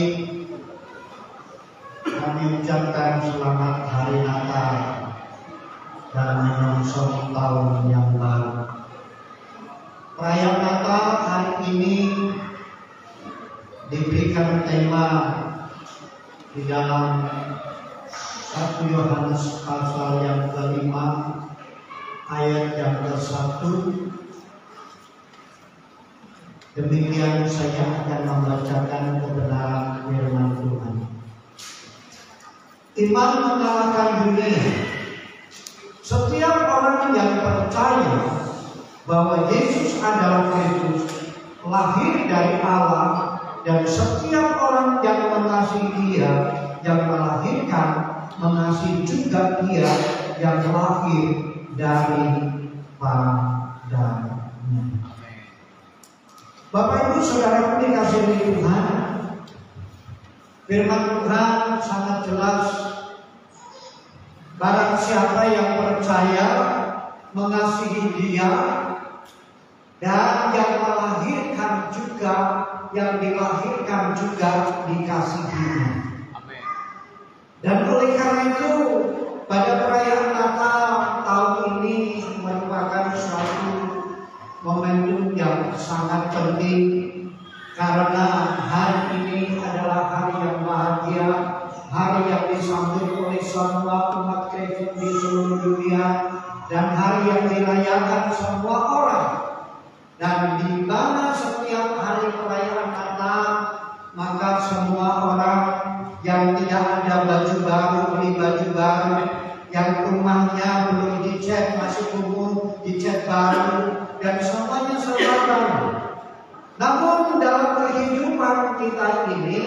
kami ucapkan selamat hari Natal dan menyongsong tahun yang baru. Perayaan Natal hari ini diberikan tema di dalam 1 Yohanes pasal yang ke-5 ayat yang ke-1. Demikian saya akan membacakan kebenaran firman Tuhan. Iman mengalahkan dunia. Setiap orang yang percaya bahwa Yesus adalah Kristus, lahir dari Allah, dan setiap orang yang mengasihi Dia yang melahirkan, mengasihi juga Dia yang lahir dari padanya. Bapak Ibu Saudara dikasihi Tuhan, firman Tuhan sangat jelas. Barang siapa yang percaya, mengasihi Dia, dan yang melahirkan juga, yang dilahirkan juga dikasihinya. Amin. Dan oleh karena itu, pada perayaan Natal tahun ini merupakan suatu momentum yang sangat penting, karena hari ini adalah hari yang bahagia, hari yang disambut oleh semua umat Kristen di seluruh dunia, dan hari yang dirayakan semua orang. Dan di mana setiap hari perayaan Natal, maka semua orang yang tidak ada baju baru, beli baju baru, yang rumahnya belum dicat, masih kumuh, dicat baru, dan semuanya serba baru. Namun dalam kehidupan kita ini,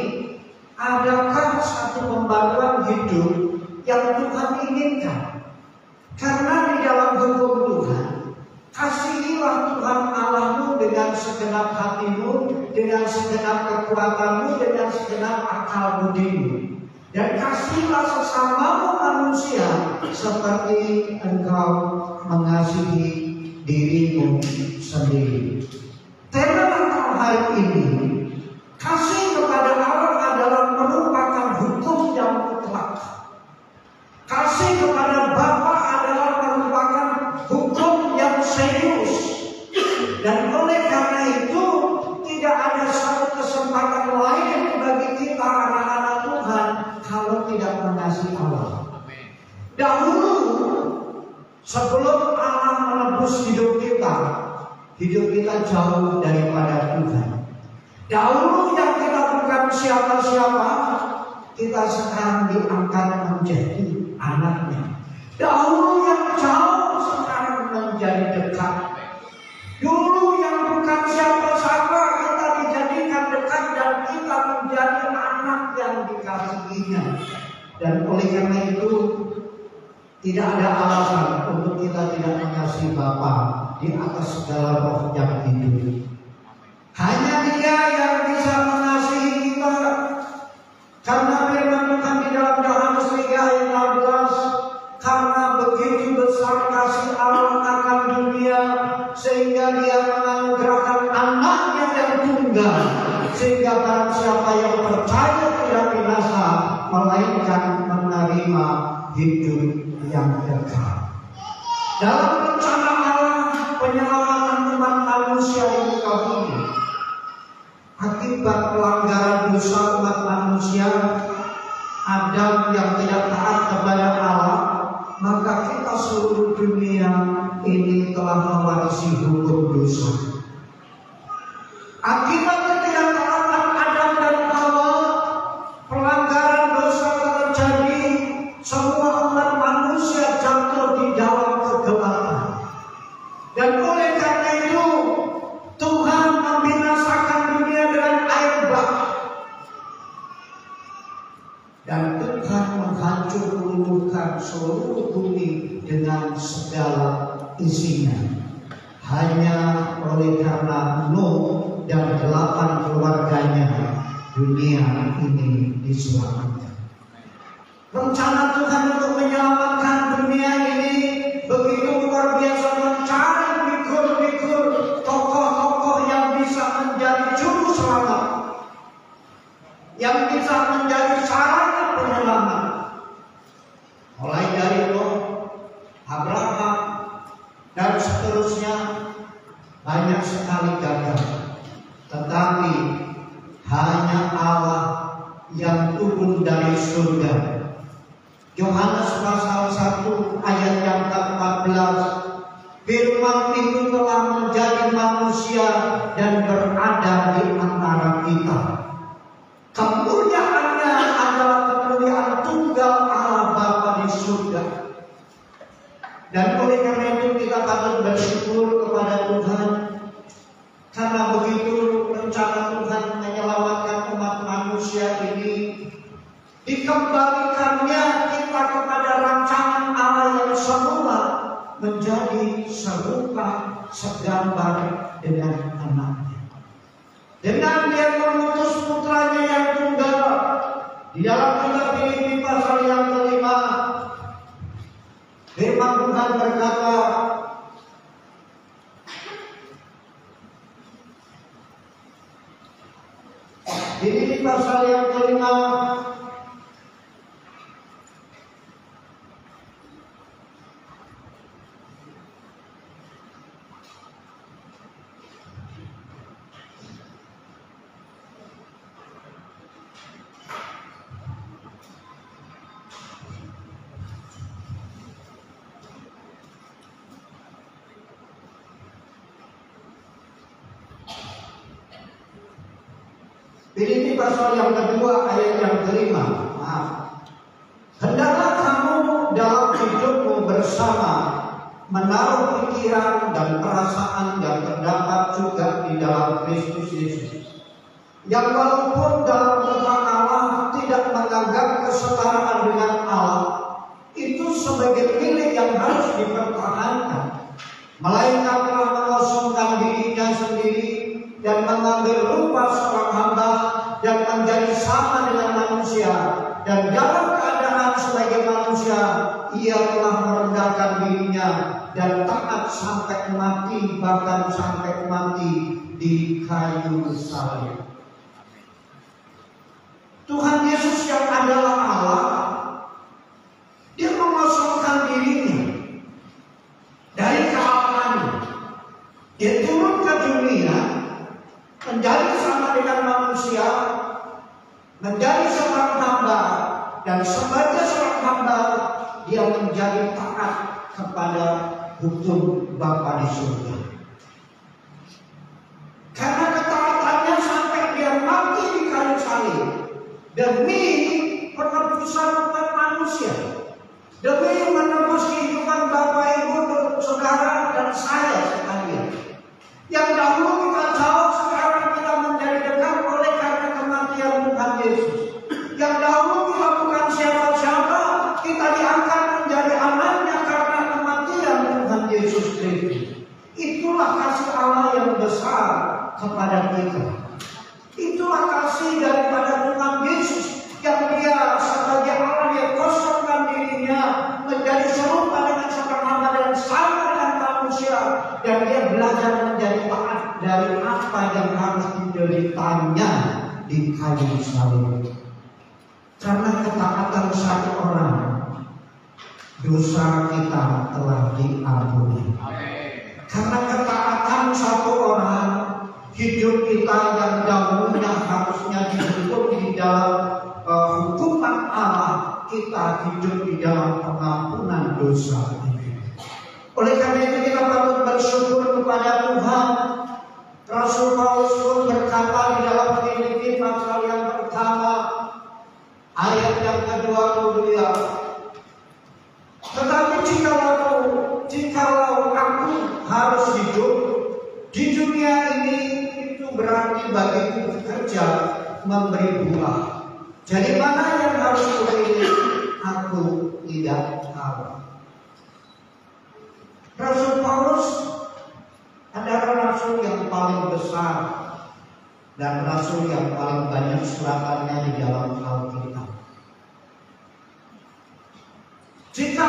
adakah satu pembaruan hidup yang Tuhan inginkan? Karena di dalam hukum Tuhan, kasihilah Tuhan Allahmu dengan segenap hatimu, dengan segenap kekuatanmu, dengan segenap akal budimu. Dan kasihilah sesamamu manusia seperti engkau mengasihi dirimu sendiri. Tema Natal hari ini, kasih kepada Allah adalah merupakan hukum yang mutlak. Kasih kepada Bapa adalah merupakan hukum yang serius. Dan oleh karena itu, tidak ada satu kesempatan lain bagi kita anak-anak Tuhan kalau tidak mengasihi Allah. Dahulu, sebelum Allah menebus hidup kita jauh daripada Tuhan. Dahulu yang kita bukan siapa-siapa, kita sekarang diangkat menjadi anaknya. Dahulu yang jauh, sekarang menjadi dekat. Dulu yang bukan siapa-siapa, kita dijadikan dekat dan kita menjadi anak yang dikasihinya. Dan oleh karena itu, Tidak ada alasan untuk kita tidak mengasihi Bapa di atas segala roh yang hidup. Hanya Dia yang bisa mengasihi kita. Karena firman Tuhan di dalam Yohanes 3 ayat 16, karena begitu besar kasih Allah akan dunia sehingga Dia menganugerahkan anaknya yang tunggal, sehingga barang siapa yang percaya tidak binasa melainkan menerima hidup yang kekal. Dalam rencana Allah penyelamatan umat manusia di muka bumi, akibat pelanggaran dosa umat manusia, Adam yang tidak taat kepada Allah, maka kita seluruh dunia ini telah mewarisi hukum dosa. Akibat ketidaktaatan Adam dan Hawa, pelanggaran dosa terjadi, semua umat manusia jatuh di dalam kegelapan. Dan oleh karena itu Tuhan membinasakan dunia dengan air bah. Dan Tuhan menghancur luluhkan seluruh bumi dengan segala isinya. Hanya oleh karena Nuh dan 8 keluarganya dunia ini diselamatkan. Rencana Tuhan untuk menyelamatkan dunia ini begitu luar biasa, mencari figur-figur tokoh-tokoh yang bisa menjadi juru selamat, yang bisa menjadi sarana penyelamat. Mulai dari Nuh, Abraham, dan seterusnya, banyak sekali gagal. Tetapi hanya Allah yang turun dari surga. Yohanes pasal 1 ayat yang ke-14, firman itu telah menjadi manusia dan berada di antara kita. Kemuliaannya adalah kemuliaan tunggal Allah Bapa di surga. Dan oleh karena itu kita patut bersyukur kepada Tuhan, karena begitu rencana Tuhan menyelamatkan umat manusia ini, dikembalikannya kita kepada rancangan Allah yang semula menjadi serupa segambar dengan anaknya. Dengan Dia mengutus putranya yang tunggal. Di dalam kitab Filipi pasal yang ke-5, firman Tuhan berkata, Filipi pasal yang ke-5 Filipi pasal yang kedua ayat yang ke-5. Hendaklah kamu dalam hidupmu bersama menaruh pikiran dan perasaan yang terdapat juga di dalam Kristus Yesus, yang walaupun dalam putra Allah tidak menganggap kesetaraan dengan Allah itu sebagai milik yang harus dipertahankan, melainkan telah mengosongkan dirinya sendiri dan mengambil rupa seorang hamba dan menjadi sama dengan manusia, dan dalam keadaan sebagai manusia Ia telah merendahkan dirinya dan taat sampai mati, bahkan sampai mati di kayu salib. Tuhan Yesus yang adalah Allah, Dia mengosongkan dirinya dari kealamannya. Dia turun ke dunia menjadi sama dengan manusia, menjadi seorang hamba, dan sebagai seorang hamba Dia menjadi taat kepada hukum Bapa di surga. Karena ketaatannya sampai Dia mati di kayu salib demi penebusan umat manusia, demi menebus kehidupan Bapak Ibu, saudara dan saya sekalian. Yang dahulu kita jauh, sekarang kita menjadi dekat oleh karena kematian Tuhan Yesus. Yang dahulu kita bukan siapa-siapa, kita diangkat menjadi anak Itulah kasih Allah yang besar kepada kita. Itulah kasih daripada Tuhan Yesus yang Dia sebagai Allah yang kosongkan dirinya menjadi serupa dengan seorang hamba dan sama dengan manusia, dan Dia belajar menjadi taat dari apa yang harus dideritanya di kayu salib. Karena ketaatan satu orang, dosa kita telah diampuni. Karena ketaatan satu orang, hidup kita yang dahulunya harusnya dihukum di dalam hukuman Allah, kita hidup di dalam pengampunan dosa. Oleh karena itu kita patut bersyukur kepada Tuhan. Rasul Paulus pun berkata di dalam Filipi pasal yang pertama ayat yang ke-22, tetapi jikalau aku harus hidup di dunia ini, itu berarti bagiku bekerja memberi buah. Jadi mana yang harus kupilih? Aku tidak tahu. Rasul Paulus adalah rasul yang paling besar dan rasul yang paling banyak suratannya di dalam Alkitab. Jika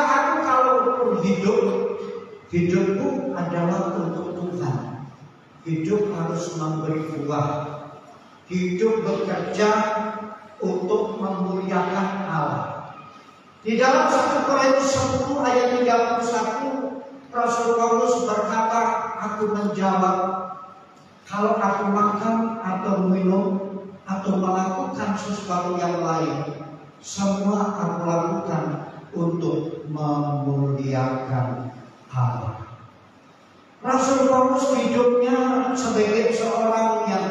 aku kalau hidup, hidupku adalah untuk Tuhan. Hidup harus memberi buah. Hidup bekerja untuk memuliakan Allah. Di dalam 1 Korintus 10 ayat 31, Rasul Paulus berkata, aku menjawab, kalau aku makan atau minum atau melakukan sesuatu yang lain, semua aku lakukan untuk memuliakan Allah. Rasul Paulus hidupnya sebagai seorang yang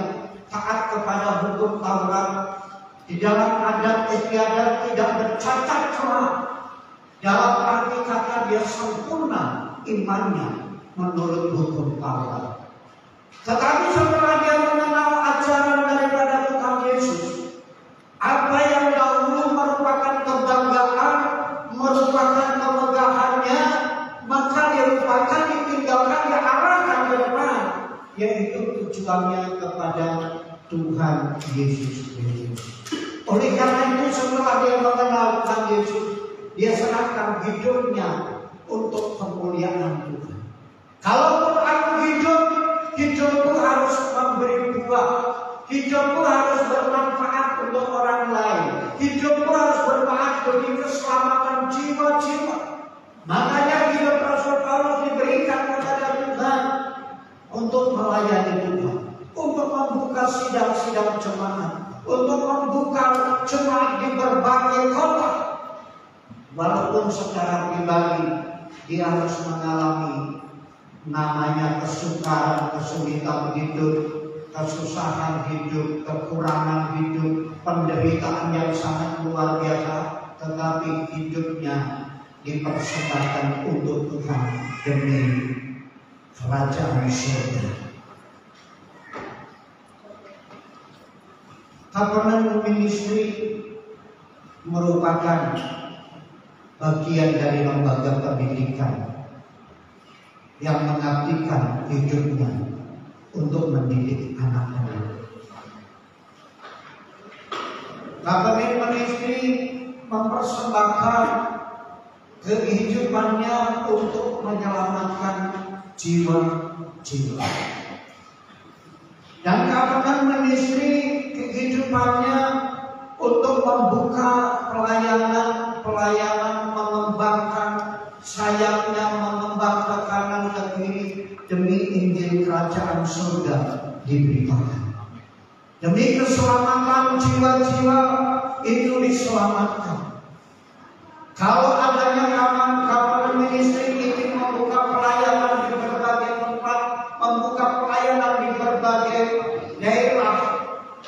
taat kepada hukum Taurat. Di dalam adat istiadat tidak bercacat celah. Dalam arti kata dia sempurna imannya menurut hukum Taurat. Tetapi setelah dia mengenal ajaran daripada Tuhan Yesus, apa yang dahulu merupakan kebanggaan, merupakan kemegahannya, maka dia lupakan, ditinggalkan, diarahkan ke depan, yaitu tujuannya kepada Tuhan Yesus Kristus. Oleh karena itu setelah dia mengenal Tuhan Yesus, dia serahkan hidupnya untuk kemuliaan Tuhan. Kalaupun aku hidup, hidupku harus memberi buah. Hidupku harus bermanfaat untuk orang lain. Hidupku harus bermanfaat demi keselamatan jiwa-jiwa. Makanya hidup Rasul Paulus diberikan kepada Tuhan untuk melayani Tuhan, untuk membuka sidang-sidang jemaat, untuk membuka jemaat di berbagai kota. Walaupun secara pribadi dia harus mengalami namanya kesukaran, kesulitan hidup, kesusahan hidup, kekurangan hidup, penderitaan yang sangat luar biasa, tetapi hidupnya dipersembahkan untuk Tuhan demi kerajaan surga. Covenant Ministry merupakan bagian dari lembaga pendidikan yang mengabdikan hidupnya untuk mendidik anak-anak. Covenant Ministry mempersembahkan kehidupannya untuk menyelamatkan jiwa-jiwa. Dan Covenant Ministry kehidupannya untuk membuka pelayanan, mengembangkan sayapnya, mengembang ke kanan ke kiri demi Injil Kerajaan Surga diberitakan. Demi keselamatan jiwa-jiwa itu diselamatkan. Kalau adanya Covenant Ministry ingin membuka pelayanan di berbagai tempat, membuka pelayanan di berbagai daerah,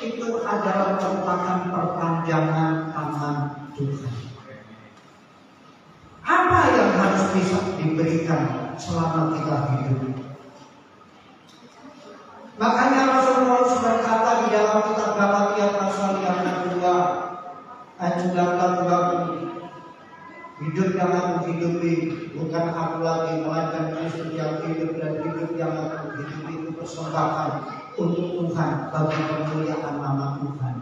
itu adalah merupakan perpanjangan tangan Tuhan. Apa yang harus bisa diberikan selama kita hidup? Makanya Rasul Paulus berkata di dalam kitab Galatia pasal yang kedua ayat 19, Hidup yang aku hidupi bukan aku lagi, melainkan Kristus yang hidup, dan hidup yang aku hidupi itu persembahkan untuk Tuhan, bagi kemuliaan nama Tuhan.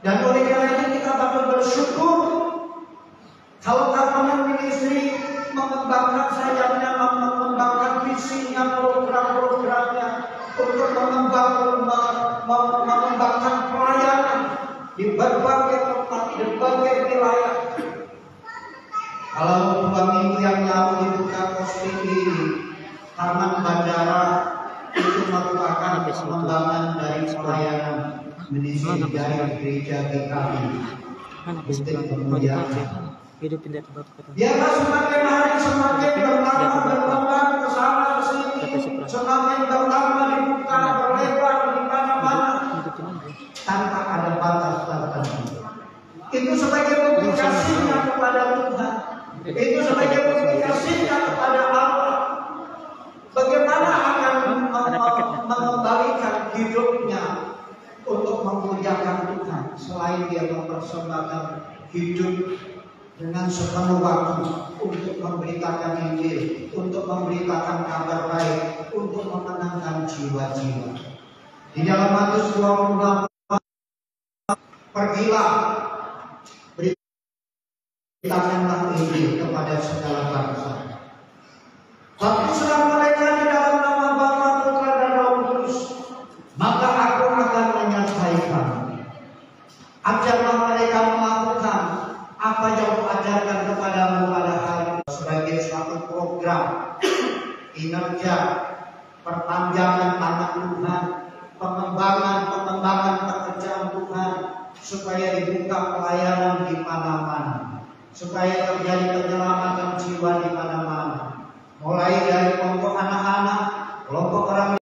Dan oleh karena itu kita patut bersyukur kalau kalangan ministry mengembangkan sayapnya, mengembangkan visinya, program-programnya untuk mengembangkan pelayanan di berbagai tempat, di berbagai wilayah. Kalau 2 minggu yang lalu dibuka posting di Taman Bandara, itu merupakan pengembangan dari pelayanan ministry dari gereja GKI. Bukti kemuliaan. Biarlah semakin hari semakin berkembang ke sana ke sini, semakin bertambah dibuka, berlebar di mana-mana tanpa ada batas tertentu. Itu sebagai bukti kasihnya kepada Tuhan. Itu sebagai bukti kasihnya kepada Allah. Bagaimana akan mengembalikan hidupnya untuk memuliakan Tuhan, selain dia mempersembahkan hidup dengan sepenuh waktu untuk memberitakan Injil, untuk memberitakan kabar baik, untuk memenangkan jiwa-jiwa. Di dalam Matius 28, pergilah, beritakanlah Injil kepada segala bangsa. Waktu sedang mereka di dalam nama Bapa, Putra dan Roh Kudus, maka aku akan menyertai kamu. Ajarlah mereka melakukan apa yang kuajarkan kepadamu pada hari sebagai suatu program kinerja perpanjangan tangan Tuhan, pengembangan pekerjaan Tuhan, supaya dibuka pelayanan di mana-mana, supaya terjadi penyelamatan jiwa di mana-mana.